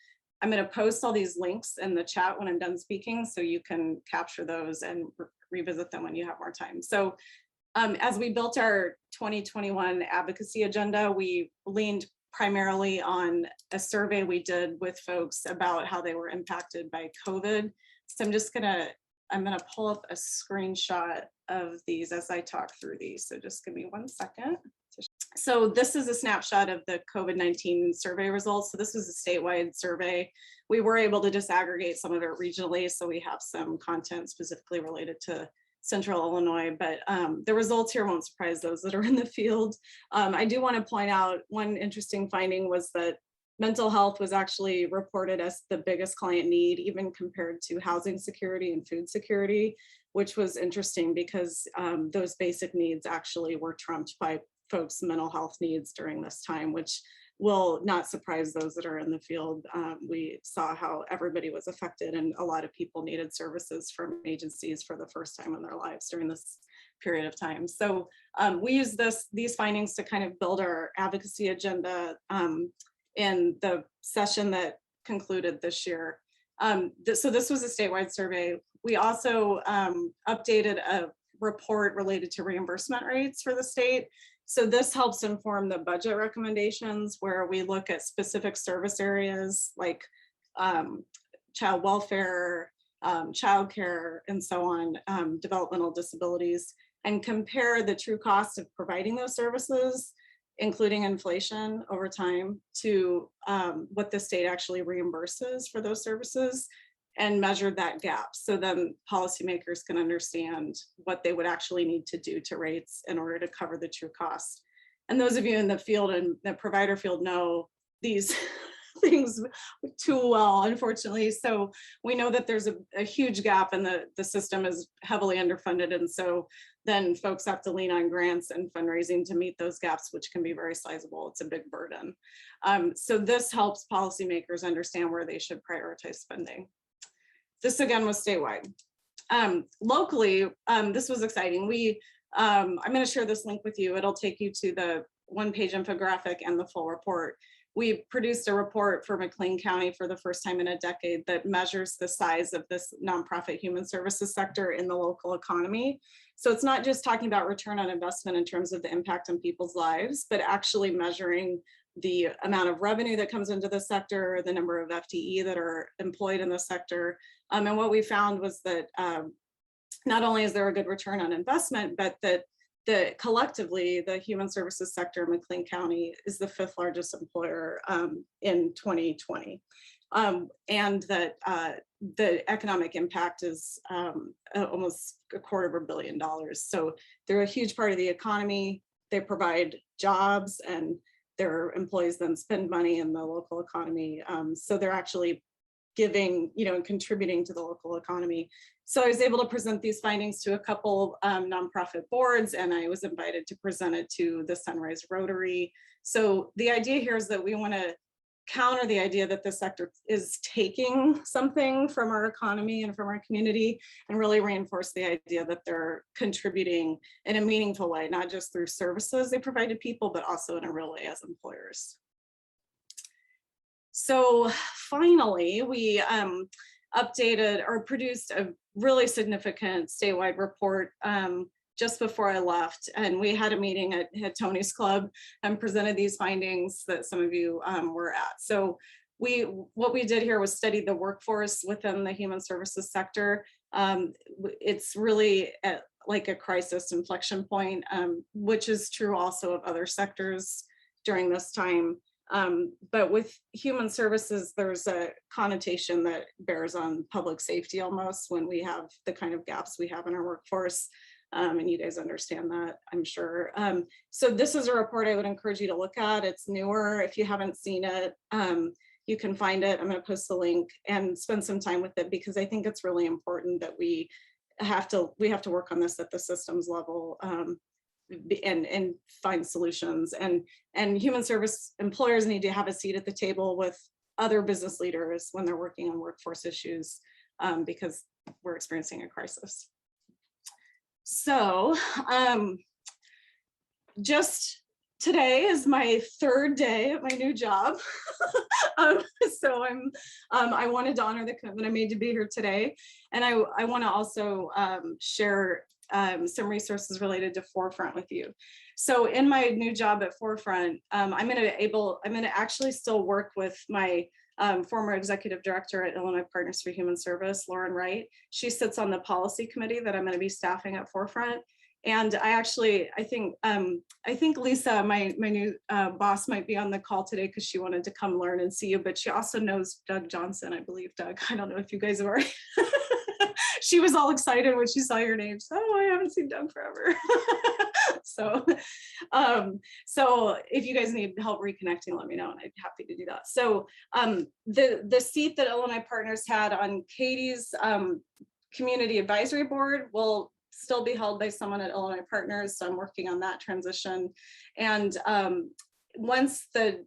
I'm going to post all these links in the chat when I'm done speaking so you can capture those and revisit them when you have more time. So as we built our 2021 advocacy agenda, we leaned primarily on a survey we did with folks about how they were impacted by COVID. So I'm gonna pull up a screenshot of these as I talk through these. So just give me 1 second. So this is a snapshot of the COVID-19 survey results. So this was a statewide survey. We were able to disaggregate some of it regionally. So we have some content specifically related to Central Illinois, but the results here won't surprise those that are in the field. I do want to point out one interesting finding was that mental health was actually reported as the biggest client need, even compared to housing security and food security, which was interesting because those basic needs actually were trumped by folks' mental health needs during this time, which will not surprise those that are in the field. We saw how everybody was affected and a lot of people needed services from agencies for the first time in their lives during this period of time. So we use these findings to kind of build our advocacy agenda in the session that concluded this year. So this was a statewide survey. We also updated a report related to reimbursement rates for the state. So this helps inform the budget recommendations where we look at specific service areas like child welfare, childcare, and so on, developmental disabilities, and compare the true cost of providing those services, including inflation over time, to what the state actually reimburses for those services, and measure that gap. So then policymakers can understand what they would actually need to do to rates in order to cover the true cost. And those of you in the field and the provider field know these things too well, unfortunately. So we know that there's a huge gap and the system is heavily underfunded. And so then folks have to lean on grants and fundraising to meet those gaps, which can be very sizable. It's a big burden. So this helps policymakers understand where they should prioritize spending. This again was statewide. Locally, this was exciting. I'm going to share this link with you. It'll take you to the one-page infographic and the full report. We produced a report for McLean County for the first time in a decade that measures the size of this nonprofit human services sector in the local economy. So it's not just talking about return on investment in terms of the impact on people's lives, but actually measuring the amount of revenue that comes into the sector, the number of FTE that are employed in the sector. And what we found was that not only is there a good return on investment, but that collectively, the human services sector in McLean County is the 5th largest employer in 2020. And that the economic impact is almost $250 million. So they're a huge part of the economy. They provide jobs, and their employees then spend money in the local economy. So they're actually giving, and contributing to the local economy. So I was able to present these findings to a couple nonprofit boards, and I was invited to present it to the Sunrise Rotary. So the idea here is that we want to counter the idea that the sector is taking something from our economy and from our community, and really reinforce the idea that they're contributing in a meaningful way, not just through services they provide to people, but also in a real way as employers. So finally, we updated or produced a really significant statewide report just before I left, and we had a meeting at Tony's Club and presented these findings that some of you were at. So what we did here was study the workforce within the human services sector. It's really like a crisis inflection point, which is true also of other sectors during this time. But with human services, there's a connotation that bears on public safety almost when we have the kind of gaps we have in our workforce. And you guys understand that, I'm sure. So this is a report I would encourage you to look at. It's newer. If you haven't seen it, you can find it. I'm going to post the link and spend some time with it, because I think it's really important that we have to work on this at the systems level. And find solutions, and human service employers need to have a seat at the table with other business leaders when they're working on workforce issues, because we're experiencing a crisis. So just today is my 3rd day at my new job. So I wanted to honor the commitment I made to be here today, and I want to also share some resources related to Forefront with you. So in my new job at Forefront, I'm going to actually still work with my former executive director at Illinois Partners for Human Service, Lauren Wright. She sits on the policy committee that I'm going to be staffing at Forefront. And I think Lisa, my new boss, might be on the call today because she wanted to come learn and see you, but she also knows Doug Johnson, I believe. Doug, I don't know if you guys have already. She was all excited when she saw your name. So, oh, I haven't seen Doug forever. So if you guys need help reconnecting, let me know, and I'd be happy to do that. So the seat that Illinois Partners had on Katy's community advisory board will still be held by someone at Illinois Partners. So I'm working on that transition. And once the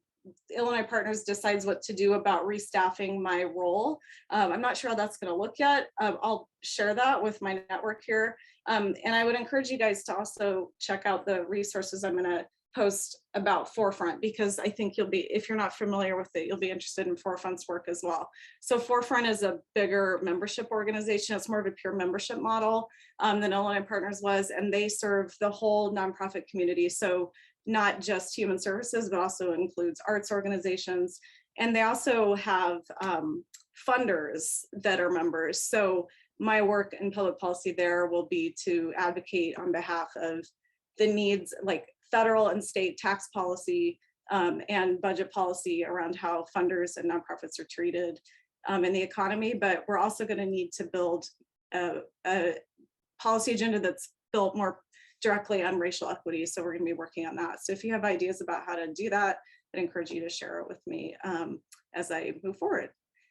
Illinois Partners decides what to do about restaffing my role, I'm not sure how that's going to look yet. I'll share that with my network here. And I would encourage you guys to also check out the resources I'm going to post about Forefront, because I think you'll be, if you're not familiar with it, you'll be interested in Forefront's work as well. So Forefront is a bigger membership organization. It's more of a pure membership model than Illinois Partners was, and they serve the whole nonprofit community. So not just human services, but also includes arts organizations. And they also have funders that are members. So my work in public policy there will be to advocate on behalf of the needs, like federal and state tax policy and budget policy around how funders and nonprofits are treated in the economy. But we're also going to need to build a policy agenda that's built more directly on racial equity. So we're going to be working on that. So if you have ideas about how to do that, I'd encourage you to share it with me as I move forward.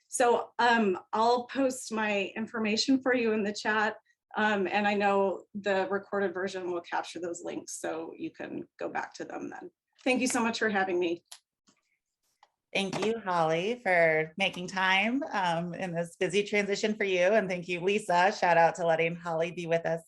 So I'll post my information for you in the chat. And I know the recorded version will capture those links, so you can go back to them then. Thank you so much for having me.
Thank you, Holly, for making time in this busy transition for you. And thank you, Lisa. Shout out to letting Holly be with us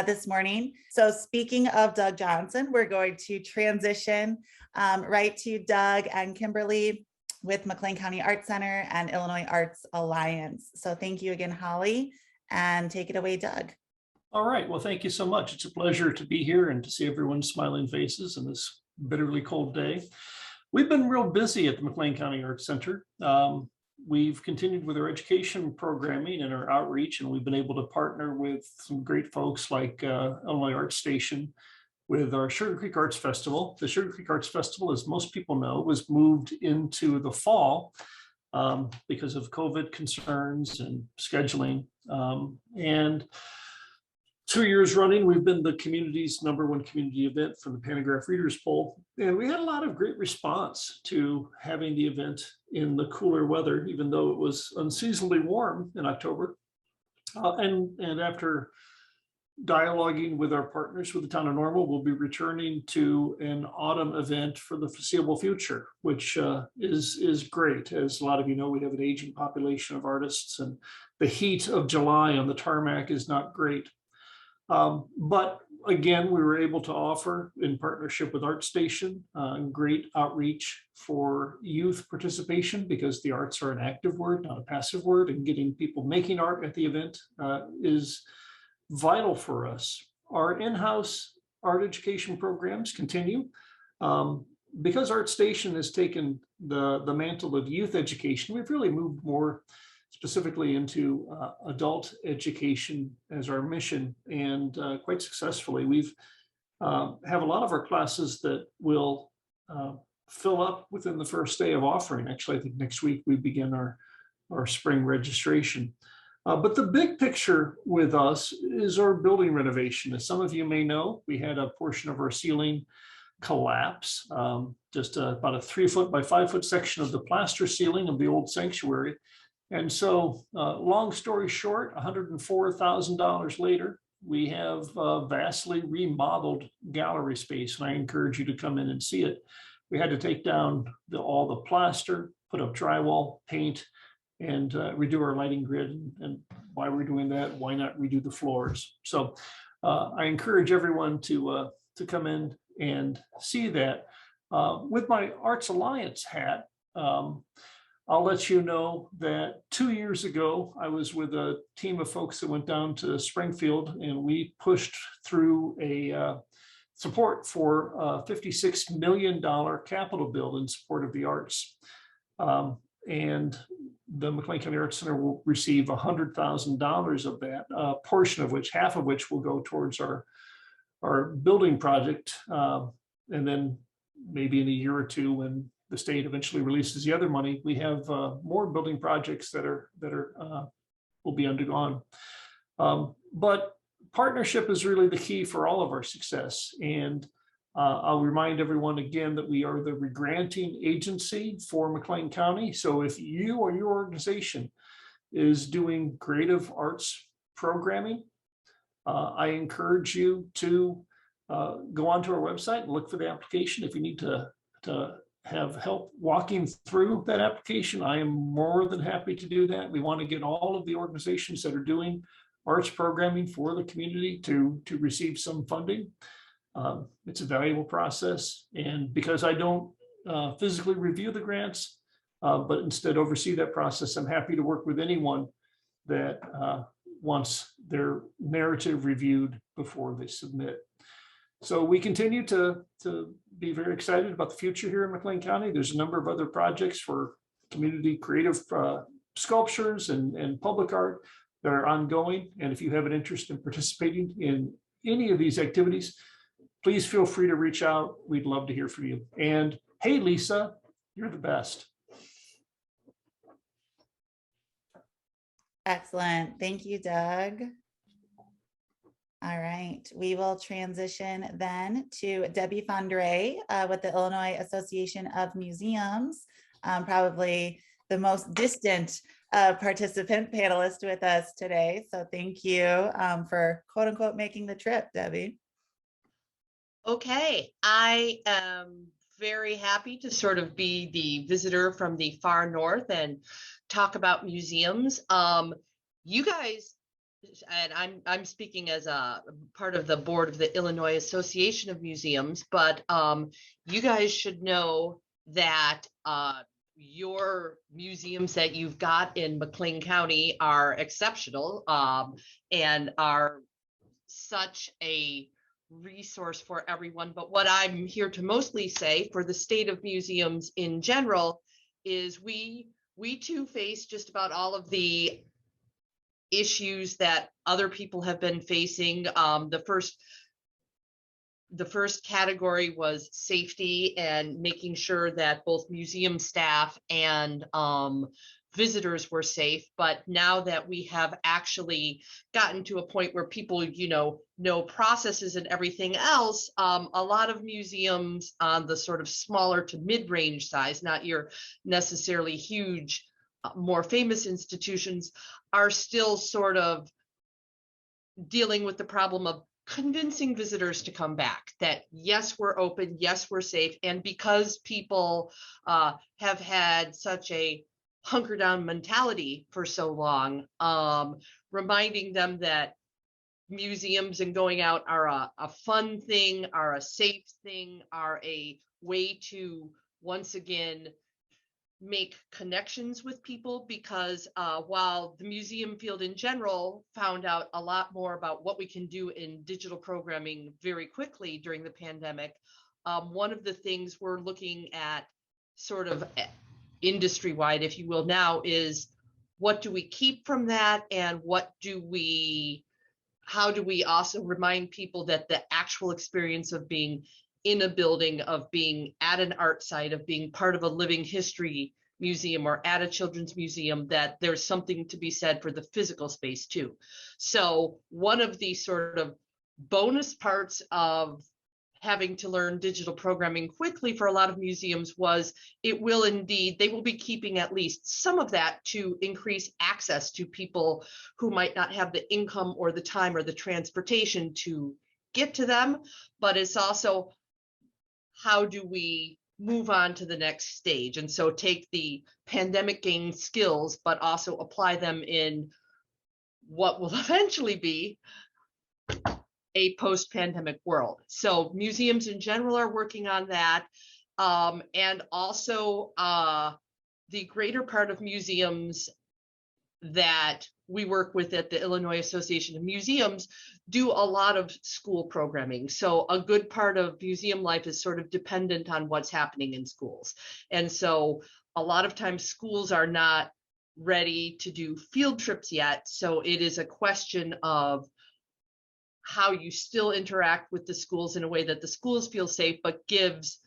this morning. So speaking of Doug Johnson, we're going to transition right to Doug and Kimberly with McLean County Arts Center and Illinois Arts Alliance. So thank you again, Holly, and take it away, Doug.
All right, well, thank you so much. It's a pleasure to be here and to see everyone's smiling faces on this bitterly cold day. We've been real busy at the McLean County Arts Center. We've continued with our education programming and our outreach, and we've been able to partner with some great folks like Illinois Art Station with our Sugar Creek Arts Festival. The Sugar Creek Arts Festival, as most people know, was moved into the fall because of COVID concerns and scheduling. And 2 years running, we've been the community's #1 community event for the Pantograph Readers Poll. And we had a lot of great response to having the event in the cooler weather, even though it was unseasonably warm in October. And after dialoguing with our partners with the town of Normal, we'll be returning to an autumn event for the foreseeable future, which is great. As a lot of you know, we have an aging population of artists, and the heat of July on the tarmac is not great. But again, we were able to offer, in partnership with ArtStation, great outreach for youth participation, because the arts are an active word, not a passive word, and getting people making art at the event is vital for us. Our in-house art education programs continue. Because ArtStation has taken the mantle of youth education, we've really moved more specifically into adult education as our mission, and quite successfully. We've have a lot of our classes that will fill up within the first day of offering. Actually, I think next week we begin our spring registration. But the big picture with us is our building renovation. As some of you may know, we had a portion of our ceiling collapse, just about a 3-foot by 5-foot section of the plaster ceiling of the old sanctuary. And so, long story short, $104,000 later, we have vastly remodeled gallery space, and I encourage you to come in and see it. We had to take down all the plaster, put up drywall, paint, and redo our lighting grid. And why we're doing that, why not redo the floors? So I encourage everyone to come in and see that. With my Arts Alliance hat, I'll let you know that 2 years ago, I was with a team of folks that went down to Springfield, and we pushed through a support for a $56 million capital bill in support of the arts. And the McLean County Arts Center will receive $100,000 of that, portion of which, half of which will go towards our building project. And then maybe in a year or two, when the state eventually releases the other money, we have more building projects that will be undergone. But partnership is really the key for all of our success. And I'll remind everyone again that we are the regranting agency for McLean County. So if you or your organization is doing creative arts programming, I encourage you to go onto our website and look for the application. If you need to have help walking through that application, I am more than happy to do that. We want to get all of the organizations that are doing arts programming for the community to receive some funding. It's a valuable process, and because I don't physically review the grants, but instead oversee that process, I'm happy to work with anyone that wants their narrative reviewed before they submit. So we continue to be very excited about the future here in McLean County. There's a number of other projects for community creative sculptures and public art that are ongoing. And if you have an interest in participating in any of these activities, please feel free to reach out. We'd love to hear from you. And hey, Lisa, you're the best.
Excellent. Thank you, Doug. All right, we will transition then to Debbie Fandrei with the Illinois Association of Museums, probably the most distant participant panelist with us today. So thank you for quote unquote making the trip, Debbie.
Okay, I am very happy to sort of be the visitor from the far north and talk about museums. You guys, and I'm speaking as a part of the board of the Illinois Association of Museums, but you guys should know that your museums that you've got in McLean County are exceptional and are such a resource for everyone. But what I'm here to mostly say for the state of museums in general is we too face just about all of the issues that other people have been facing. The first category was safety and making sure that both museum staff and visitors were safe. But now that we have actually gotten to a point where people, know processes and everything else, a lot of museums on the sort of smaller to mid-range size, not your necessarily huge, more famous institutions, are still sort of dealing with the problem of convincing visitors to come back, that yes, we're open, yes, we're safe. And because people have had such a hunker down mentality for so long, reminding them that museums and going out are a fun thing, are a safe thing, are a way to once again make connections with people, because while the museum field in general found out a lot more about what we can do in digital programming very quickly during the pandemic, one of the things we're looking at sort of industry-wide, if you will, now is what do we keep from that, and how do we also remind people that the actual experience of being in a building, of being at an art site, of being part of a living history museum or at a children's museum, that there's something to be said for the physical space too. So one of the sort of bonus parts of having to learn digital programming quickly for a lot of museums was they will be keeping at least some of that to increase access to people who might not have the income or the time or the transportation to get to them. But it's also, how do we move on to the next stage? And so take the pandemic gained skills, but also apply them in what will eventually be a post-pandemic world. So museums in general are working on that. And also the greater part of museums that we work with at the Illinois Association of Museums do a lot of school programming. So a good part of museum life is sort of dependent on what's happening in schools. And so a lot of times schools are not ready to do field trips yet. So it is a question of how you still interact with the schools in a way that the schools feel safe, but gives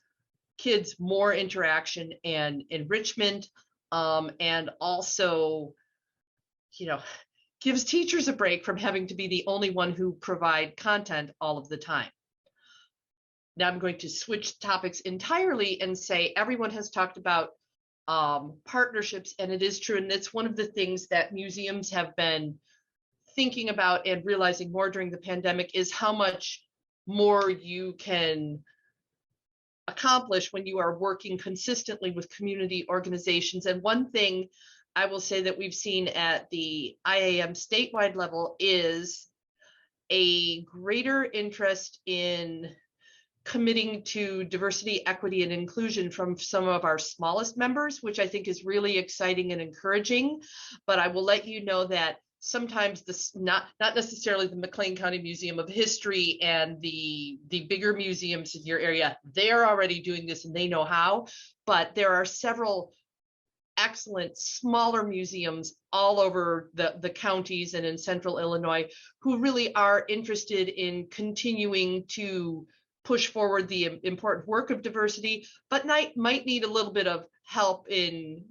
kids more interaction and enrichment, and also, gives teachers a break from having to be the only one who provide content all of the time. Now I'm going to switch topics entirely and say everyone has talked about partnerships, and it is true. And it's one of the things that museums have been thinking about and realizing more during the pandemic, is how much more you can accomplish when you are working consistently with community organizations. And one thing I will say that we've seen at the IAM statewide level is a greater interest in committing to diversity, equity, and inclusion from some of our smallest members, which I think is really exciting and encouraging. But I will let you know that sometimes this, not necessarily the McLean County Museum of History and the bigger museums in your area, they're already doing this and they know how, but there are several excellent smaller museums all over the counties and in central Illinois who really are interested in continuing to push forward the important work of diversity, but might need a little bit of help in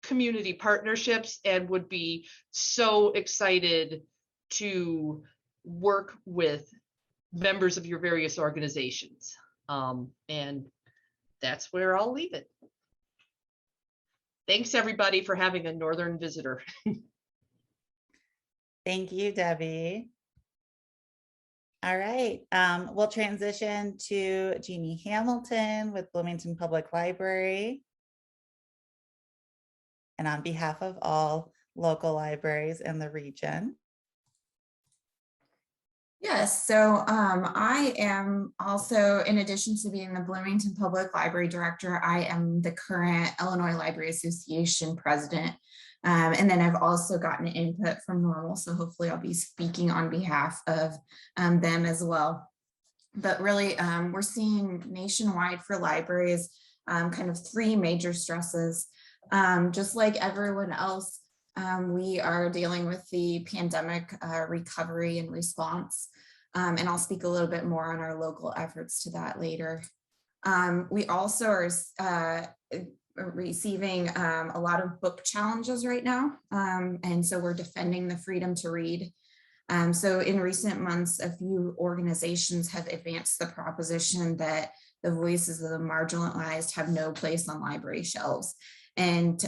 community partnerships, and would be so excited to work with members of your various organizations. And that's where I'll leave it. Thanks everybody for having a northern visitor.
Thank you, Debbie. All right, we'll transition to Jeanne Hamilton with Bloomington Public Library. And on behalf of all local libraries in the region.
Yes, so I am also, in addition to being the Bloomington Public Library Director, I am the current Illinois Library Association President. And then I've also gotten input from Normal, so hopefully I'll be speaking on behalf of them as well. But really, we're seeing nationwide for libraries kind of three major stresses. Just like everyone else, we are dealing with the pandemic recovery and response. And I'll speak a little bit more on our local efforts to that later. We also are receiving a lot of book challenges right now. And so we're defending the freedom to read. So in recent months, a few organizations have advanced the proposition that the voices of the marginalized have no place on library shelves. And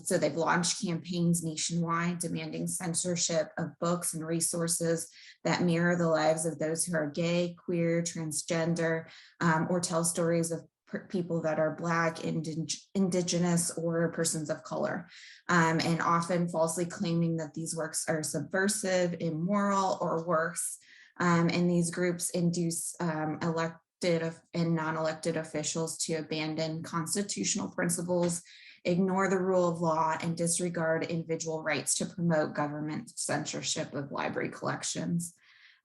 so they've launched campaigns nationwide demanding censorship of books and resources that mirror the lives of those who are gay, queer, transgender, or tell stories of people that are Black, Indigenous, or persons of color, and often falsely claiming that these works are subversive, immoral, or worse. And these groups induce elected and non-elected officials to abandon constitutional principles, ignore the rule of law, and disregard individual rights to promote government censorship of library collections.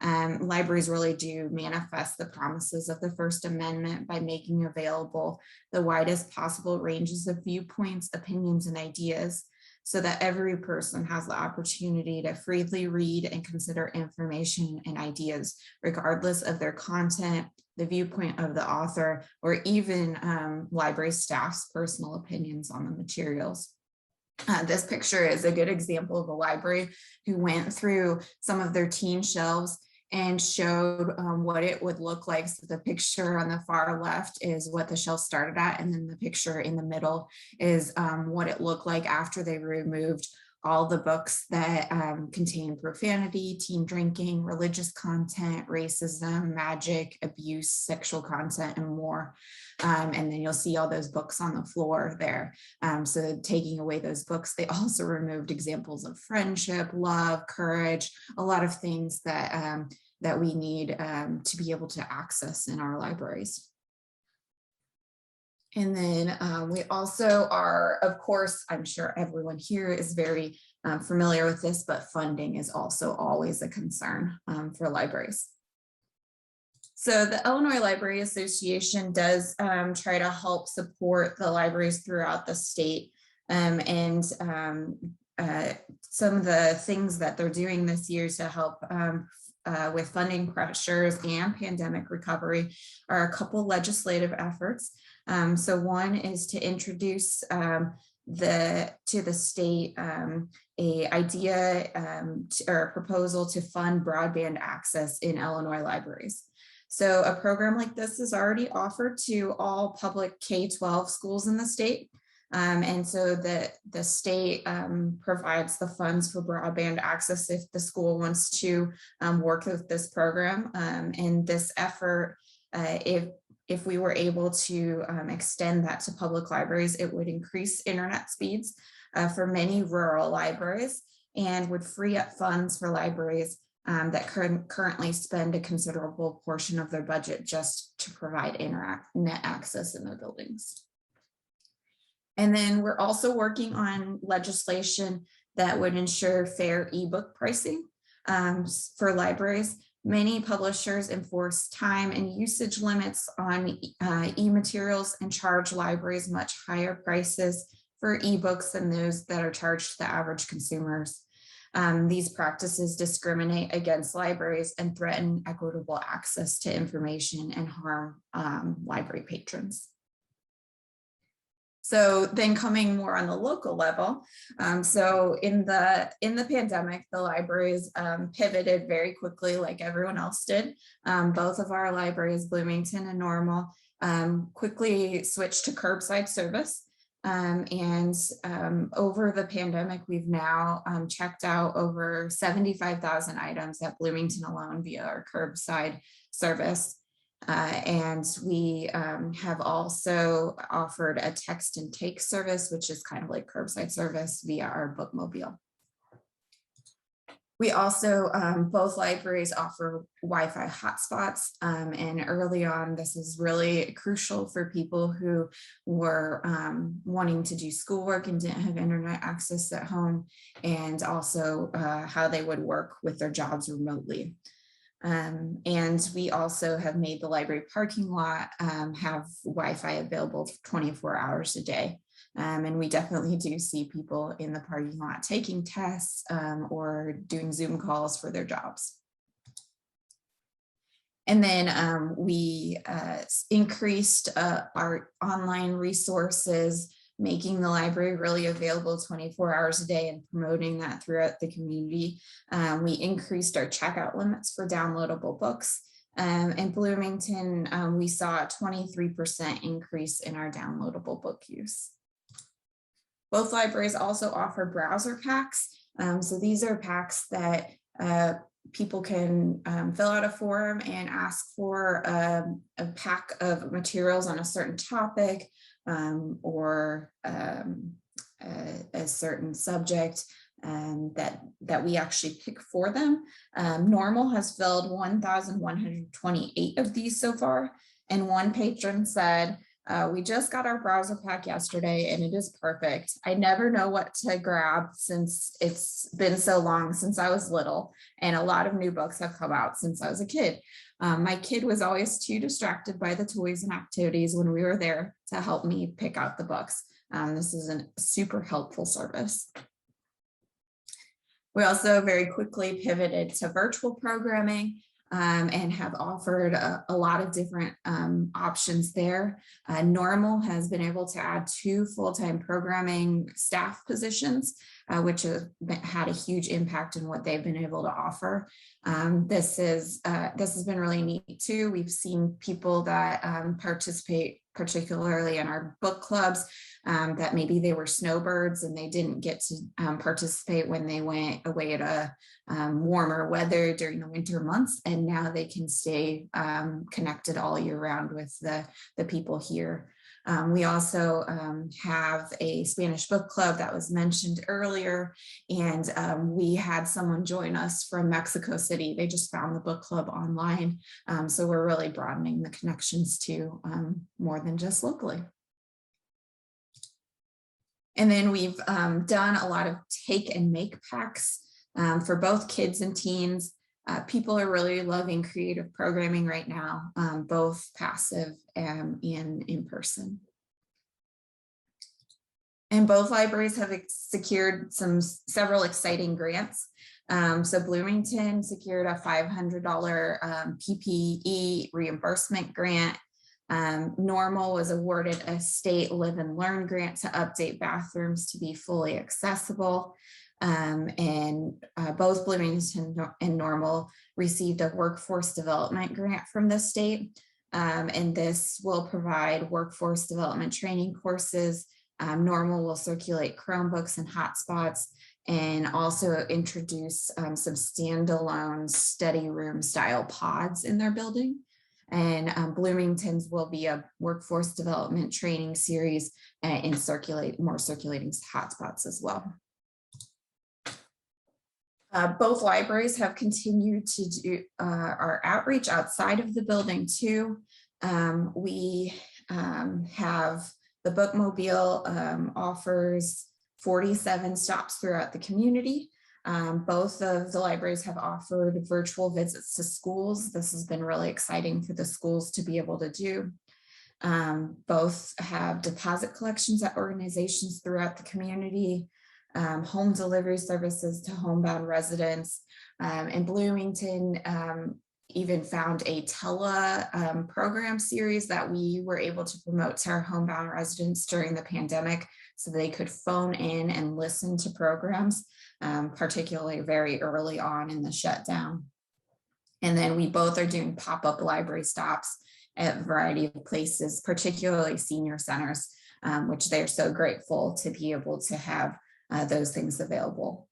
Libraries really do manifest the promises of the First Amendment by making available the widest possible ranges of viewpoints, opinions, and ideas, so that every person has the opportunity to freely read and consider information and ideas, regardless of their content, the viewpoint of the author, or even library staff's personal opinions on the materials. This picture is a good example of a library who went through some of their teen shelves and showed what it would look like. So the picture on the far left is what the shelf started at, and then the picture in the middle is what it looked like after they removed all the books that contain profanity, teen drinking, religious content, racism, magic, abuse, sexual content, and more. And then you'll see all those books on the floor there. So taking away those books, they also removed examples of friendship, love, courage, a lot of things that, that we need to be able to access in our libraries. And then we also are, of course, I'm sure everyone here is very familiar with this, but funding is also always a concern for libraries. So the Illinois Library Association does try to help support the libraries throughout the state. And some of the things that they're doing this year to help with funding pressures and pandemic recovery are a couple legislative efforts. So one is to introduce to the state a idea or a proposal to fund broadband access in Illinois libraries. So a program like this is already offered to all public K-12 schools in the state. And so the state provides the funds for broadband access if the school wants to work with this program. And this effort, if we were able to extend that to public libraries, it would increase internet speeds for many rural libraries and would free up funds for libraries that currently spend a considerable portion of their budget just to provide internet access in their buildings. And then we're also working on legislation that would ensure fair ebook pricing for libraries. Many publishers enforce time and usage limits on e-materials and charge libraries much higher prices for ebooks than those that are charged to the average consumers. These practices discriminate against libraries and threaten equitable access to information and harm library patrons. So then coming more on the local level, so in the pandemic, the libraries pivoted very quickly like everyone else did. Both of our libraries, Bloomington and Normal, quickly switched to curbside service. And over the pandemic, we've now checked out over 75,000 items at Bloomington alone via our curbside service. And we have also offered a text and take service, which is kind of like curbside service via our bookmobile. We also, both libraries offer Wi-Fi hotspots, and early on, this is really crucial for people who were wanting to do schoolwork and didn't have internet access at home, and also how they would work with their jobs remotely. And we also have made the library parking lot have Wi-Fi available 24 hours a day. And we definitely do see people in the parking lot taking tests or doing Zoom calls for their jobs. And then we increased our online resources, making the library really available 24 hours a day and promoting that throughout the community. We increased our checkout limits for downloadable books. In Bloomington, we saw a 23% increase in our downloadable book use. Both libraries also offer browser packs. So these are packs that people can fill out a form and ask for a pack of materials on a certain topic or a certain subject that we actually pick for them. Normal has filled 1,128 of these so far. And one patron said, we just got our browser pack yesterday and it is perfect. I never know what to grab since it's been so long since I was little, and a lot of new books have come out since I was a kid. My kid was always too distracted by the toys and activities when we were there to help me pick out the books. This is a super helpful service. We also very quickly pivoted to virtual programming and have offered a lot of different options there. Normal has been able to add 2 full-time programming staff positions, which has had a huge impact in what they've been able to offer. This has been really neat too. We've seen people that participate particularly in our book clubs that maybe they were snowbirds and they didn't get to participate when they went away at a warmer weather during the winter months, and now they can stay connected all year round with the people here. We also have a Spanish book club that was mentioned earlier, and we had someone join us from Mexico City. They just found the book club online. So we're really broadening the connections to more than just locally. And then we've done a lot of take and make packs for both kids and teens. People are really loving creative programming right now, both passive and in person. And both libraries have secured several exciting grants. So Bloomington secured a $500 PPE reimbursement grant. Normal was awarded a state live and learn grant to update bathrooms to be fully accessible. And both Bloomington and Normal received a workforce development grant from the state. And this will provide workforce development training courses. Normal will circulate Chromebooks and hotspots, and also introduce some standalone study room style pods in their building. And Bloomington's will be a workforce development training series and more circulating hotspots as well. Both libraries have continued to do our outreach outside of the building too. We have the Bookmobile offers 47 stops throughout the community. Both of the libraries have offered virtual visits to schools. This has been really exciting for the schools to be able to do. Both have deposit collections at organizations throughout the community, home delivery services to homebound residents. And Bloomington even found a program series that we were able to promote to our homebound residents during the pandemic, so they could phone in and listen to programs, particularly very early on in the shutdown. And then we both are doing pop-up library stops at a variety of places, particularly senior centers, which they're so grateful to be able to have those things available.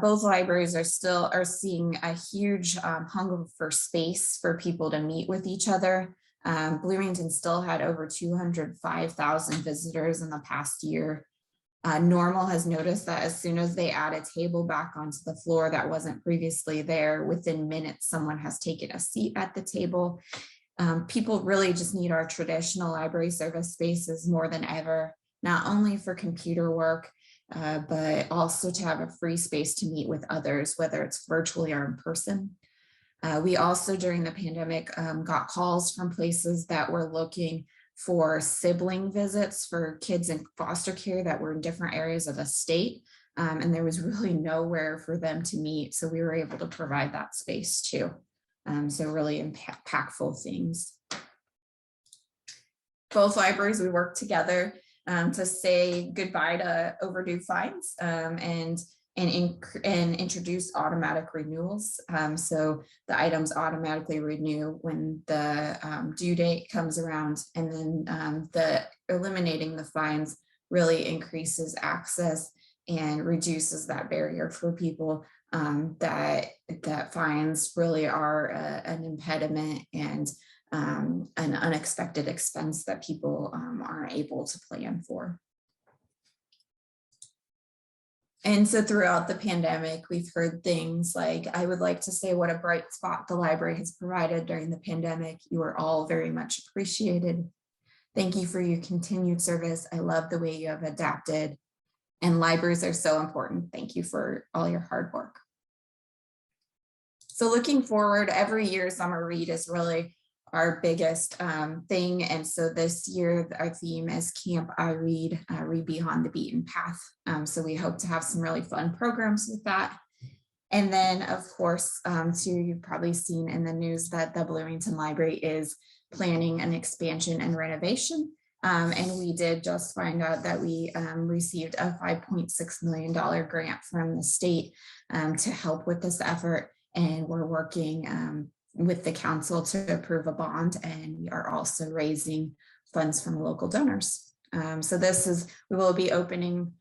Both libraries are seeing a huge hunger for space for people to meet with each other. Bloomington still had over 205,000 visitors in the past year. Normal has noticed that as soon as they add a table back onto the floor that wasn't previously there, within minutes, someone has taken a seat at the table. People really just need our traditional library service spaces more than ever, not only for computer work, but also to have a free space to meet with others, whether it's virtually or in person.
We also, during the pandemic, got calls from places that were looking for sibling visits for kids in foster care that were in different areas of the state. And there was really nowhere for them to meet. So we were able to provide that space too. So really impactful things. Both libraries, we work together to say goodbye to overdue fines and introduce automatic renewals. So the items automatically renew when the due date comes around, and then the eliminating the fines really increases access and reduces that barrier for people that fines really are an impediment and an unexpected expense that people aren't able to plan for. And so throughout the pandemic, we've heard things like, I would like to say what a bright spot the library has provided during the pandemic. You are all very much appreciated. Thank you for your continued service. I love the way you have adapted. And libraries are so important. Thank you for all your hard work. So looking forward, every year summer read is really our biggest thing. And so this year, our theme is Camp I Read, Read Beyond the Beaten Path. So we hope to have some really fun programs with that. And then, of course, too, you've probably seen in the news that the Bloomington Library is planning an expansion and renovation. And we did just find out that we received a $5.6 million grant from the state to help with this effort. And we're working with the council to approve a bond, and we are also raising funds from local donors. So this is, we will be opening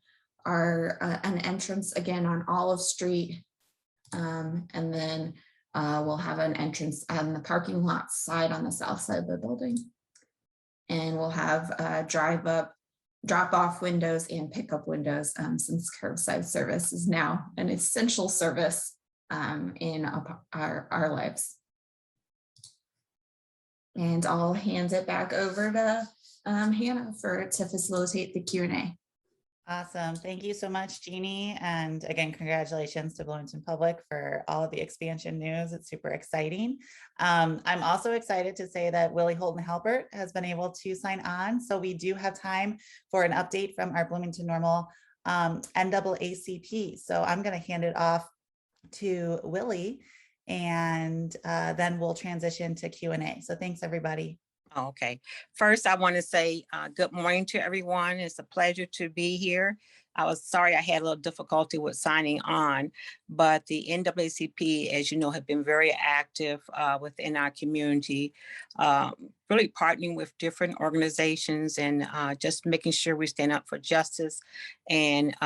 our an entrance again on Olive Street, and then we'll have an entrance on the parking lot side on the south side of the building, and we'll have drop off windows and pickup windows, since curbside service is now an essential service in our lives. And I'll hand it back over to Hannah to facilitate the Q&A.
Awesome. Thank you so much, Jeannie. And again, congratulations to Bloomington Public for all of the expansion news. It's super exciting. I'm also excited to say that Willie, Holton, Halbert has been able to sign on. So we do have time for an update from our Bloomington Normal NAACP. So I'm going to hand it off to Willie, and then we'll transition to Q&A. So thanks, everybody.
Okay. First, I want to say good morning to everyone. It's a pleasure to be here. I was sorry I had a little difficulty with signing on, but the NAACP, as you know, have been very active within our community, really partnering with different organizations and just making sure we stand up for justice and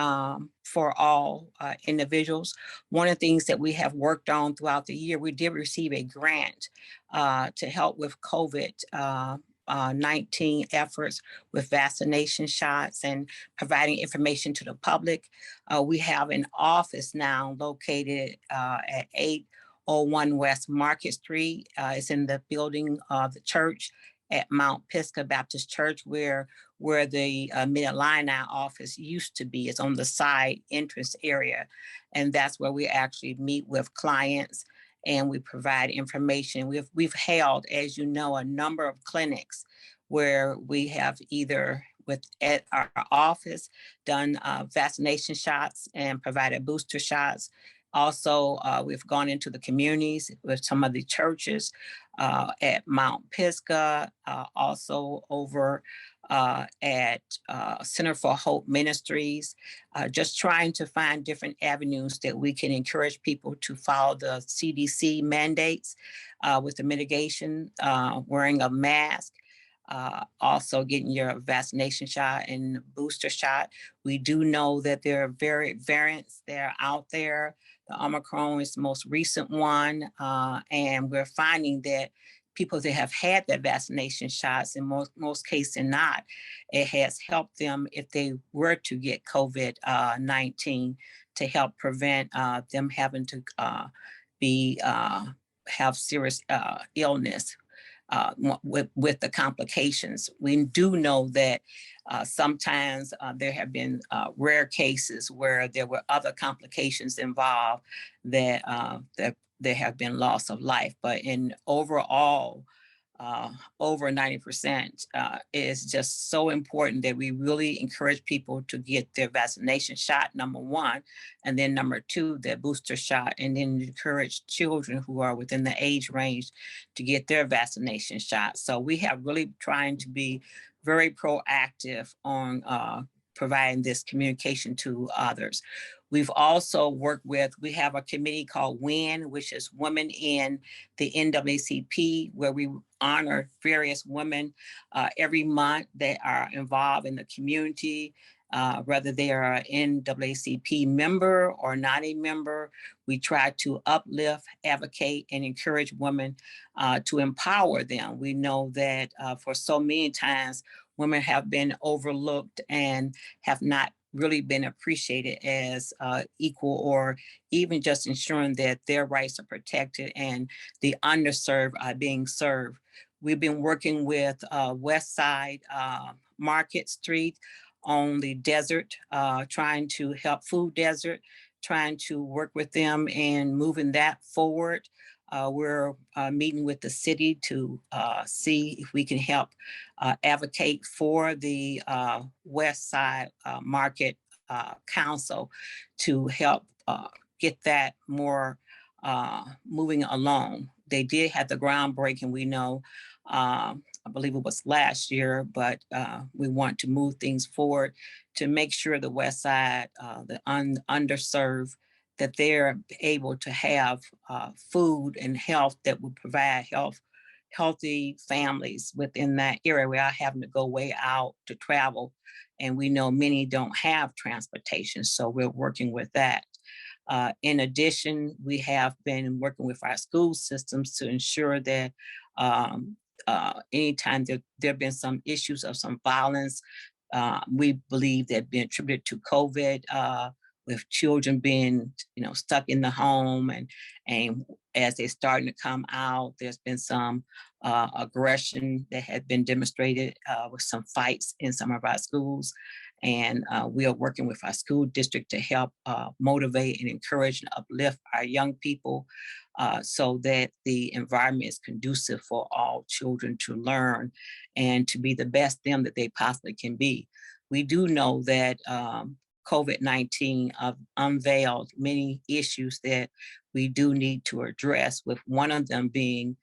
for all individuals. One of the things that we have worked on throughout the year, we did receive a grant to help with COVID-19 efforts with vaccination shots and providing information to the public. We have an office now located at 801 West Market Street. It's in the building of the church at Mount Pisgah Baptist Church, where the Mid-Illini office used to be. It's on the side entrance area. And that's where we actually meet with clients and we provide information. We've held, as you know, a number of clinics where we have either at our office done vaccination shots and provided booster shots. Also, we've gone into the communities with some of the churches at Mount Pisgah, also over at Center for Hope Ministries, just trying to find different avenues that we can encourage people to follow the CDC mandates with the mitigation, wearing a mask, also getting your vaccination shot and booster shot. We do know that there are variants that are out there. The Omicron is the most recent one, and we're finding that people that have had their vaccination shots, in most cases not, it has helped them if they were to get COVID-19 to help prevent them having to have serious illness with the complications. We do know that sometimes there have been rare cases where there were other complications involved that there have been loss of life, but in overall, over 90% is just so important that we really encourage people to get their vaccination shot, number one, and then number two, their booster shot, and then encourage children who are within the age range to get their vaccination shot. So we have really trying to be very proactive on providing this communication to others. We've also worked with, we have a committee called WIN, which is Women in the NAACP, where we honor various women every month that are involved in the community, whether they are an NAACP member or not a member. We try to uplift, advocate, and encourage women to empower them. We know that for so many times, women have been overlooked and have not really been appreciated as equal, or even just ensuring that their rights are protected and the underserved are being served. We've been working with West Side Market Street on the desert, trying to help Food Desert, trying to work with them and moving that forward. We're meeting with the city to see if we can help advocate for the West Side Market Council to help get that more moving along. They did have the groundbreaking, we know, I believe it was last year, but we want to move things forward to make sure the West Side, the underserved, that they're able to have food and health that will provide healthy families within that area without having to go way out to travel. And we know many don't have transportation, so we're working with that. In addition, we have been working with our school systems to ensure that anytime there have been some issues of some violence, we believe that being attributed to COVID, with children being, stuck in the home, and as they're starting to come out, there's been some aggression that had been demonstrated with some fights in some of our schools. And we are working with our school district to help motivate and encourage and uplift our young people so that the environment is conducive for all children to learn and to be the best them that they possibly can be. We do know that COVID-19 unveiled many issues that we do need to address, with one of them being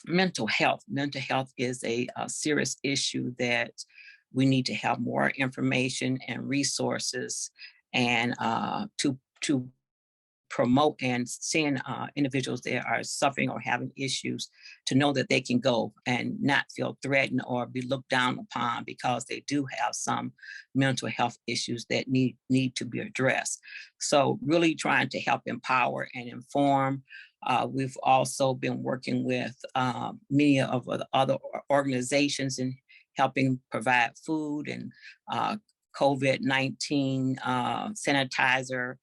mental health. Mental health is a serious issue that we need to have more information and resources and to promote and send individuals that are suffering or having issues to know that they can go and not feel threatened or be looked down upon because they do have some mental health issues that need to be addressed. So really trying to help empower and inform. We've also been working with many of the other organizations in helping provide food and COVID-19 sanitizer,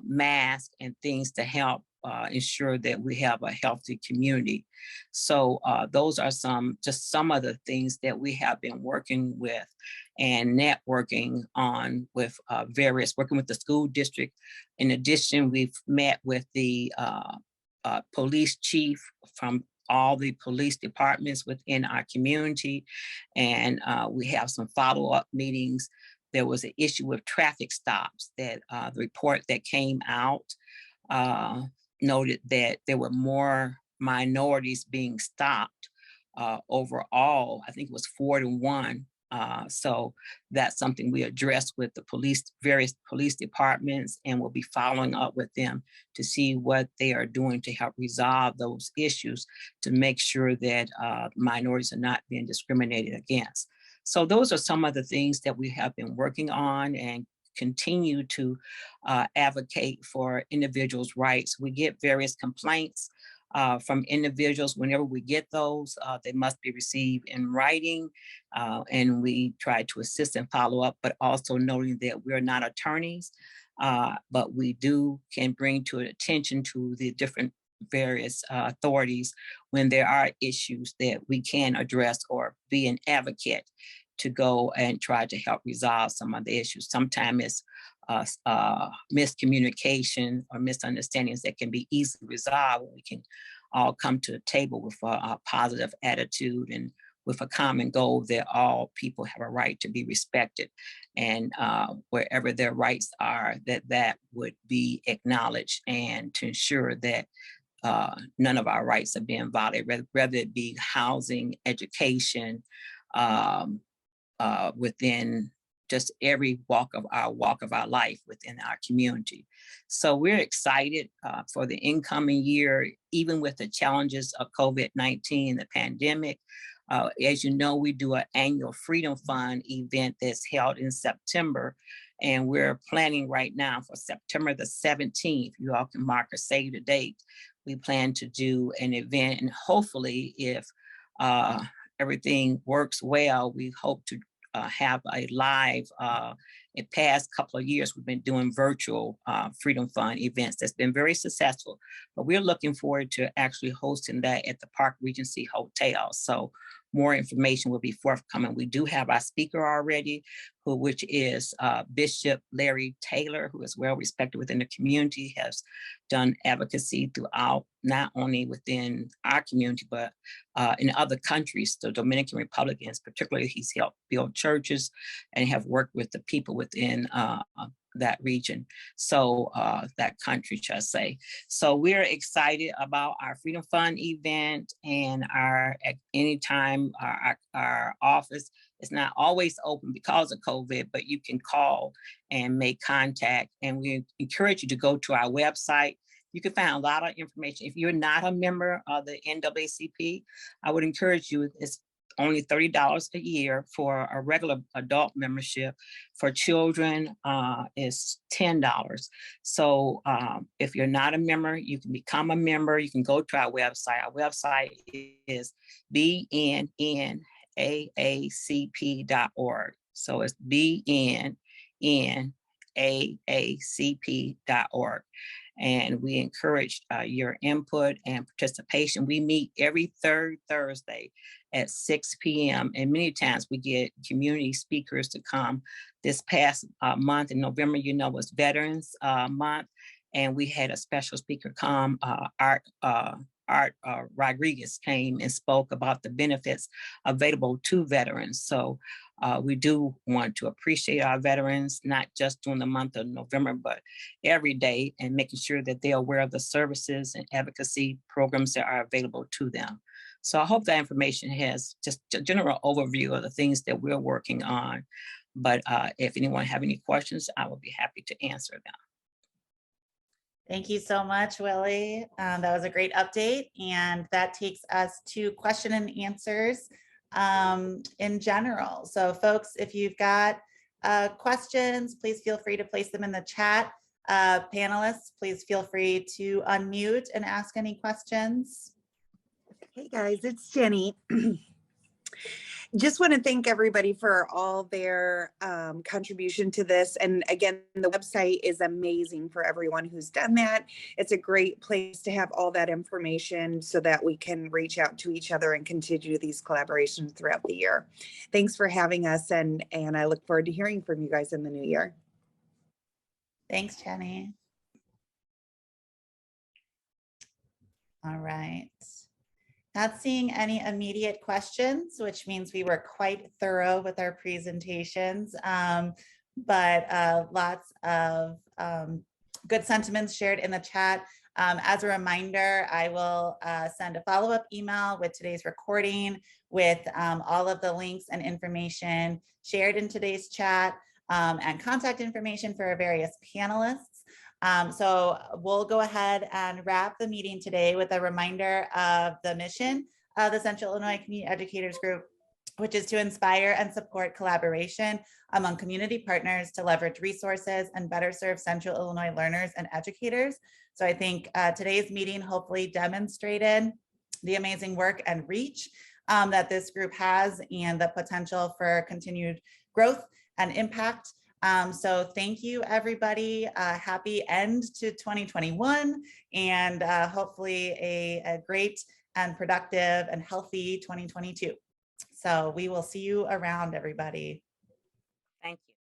mask, and things to help ensure that we have a healthy community. So those are just some of the things that we have been working with and networking on with working with the school district. In addition, we've met with the police chief from all the police departments within our community, and we have some follow-up meetings. There was an issue with traffic stops that the report that came out noted that there were more minorities being stopped overall. I think it was 4 to 1. So that's something we addressed with the various police departments, and we'll be following up with them to see what they are doing to help resolve those issues to make sure that minorities are not being discriminated against. So those are some of the things that we have been working on and continue to advocate for individuals' rights. We get various complaints from individuals. Whenever we get those, they must be received in writing, and we try to assist and follow up, but also noting that we're not attorneys, but we can bring to attention to the different various authorities when there are issues that we can address or be an advocate to go and try to help resolve some of the issues. Sometimes it's miscommunication or misunderstandings that can be easily resolved when we can all come to the table with a positive attitude and with a common goal that all people have a right to be respected, and wherever their rights are, that would be acknowledged, and to ensure that none of our rights are being violated, whether it be housing, education, within just every walk of our life within our community. So we're excited for the incoming year, even with the challenges of COVID-19, the pandemic. As you know, we do an annual Freedom Fund event that's held in September, and we're planning right now for September the 17th. You all can mark or save the date. We plan to do an event, and hopefully, if everything works well, we hope to have a live, in past couple of years, we've been doing virtual Freedom Fund events that's been very successful, but we're looking forward to actually hosting that at the Park Regency Hotel. So more information will be forthcoming. We do have our speaker already, which is Bishop Larry Taylor, who is well respected within the community, has done advocacy throughout, not only within our community, but in other countries, the Dominican Republicans, particularly. He's helped build churches and have worked with the people within that region. So that country, should I say. So we're excited about our Freedom Fund event, and at any time our office is not always open because of COVID, but you can call and make contact. And we encourage you to go to our website. You can find a lot of information. If you're not a member of the NAACP, I would encourage you. It's only $30 a year for a regular adult membership. For children, is $10. So if you're not a member, you can become a member. You can go to our website. Our website is bnnaacp.org. So it's bnnaacp.org. And we encourage your input and participation. We meet every third Thursday at 6 p.m. And many times we get community speakers to come. This past month in November, was Veterans Month. And we had a special speaker come, Art Rodriguez came and spoke about the benefits available to veterans. So we do want to appreciate our veterans, not just during the month of November, but every day, and making sure that they're aware of the services and advocacy programs that are available to them. So I hope that information has just a general overview of the things that we're working on. But if anyone have any questions, I will be happy to answer them.
Thank you so much, Willie. That was a great update. And that takes us to question and answers in general. So folks, if you've got questions, please feel free to place them in the chat. Panelists, please feel free to unmute and ask any questions.
Hey guys, it's Jenny. Just want to thank everybody for all their contribution to this. And again, the website is amazing for everyone who's done that. It's a great place to have all that information so that we can reach out to each other and continue these collaborations throughout the year. Thanks for having us, and I look forward to hearing from you guys in the new year.
Thanks, Jenny. All right. Not seeing any immediate questions, which means we were quite thorough with our presentations, but lots of good sentiments shared in the chat. As a reminder, I will send a follow-up email with today's recording with all of the links and information shared in today's chat, and contact information for our various panelists. So we'll go ahead and wrap the meeting today with a reminder of the mission of the Central Illinois Community Educators Group, which is to inspire and support collaboration among community partners to leverage resources and better serve Central Illinois learners and educators. So I think today's meeting hopefully demonstrated the amazing work and reach that this group has, and the potential for continued growth and impact. So thank you, everybody. Happy end to 2021, and hopefully a great and productive and healthy 2022. So we will see you around, everybody.
Thank you.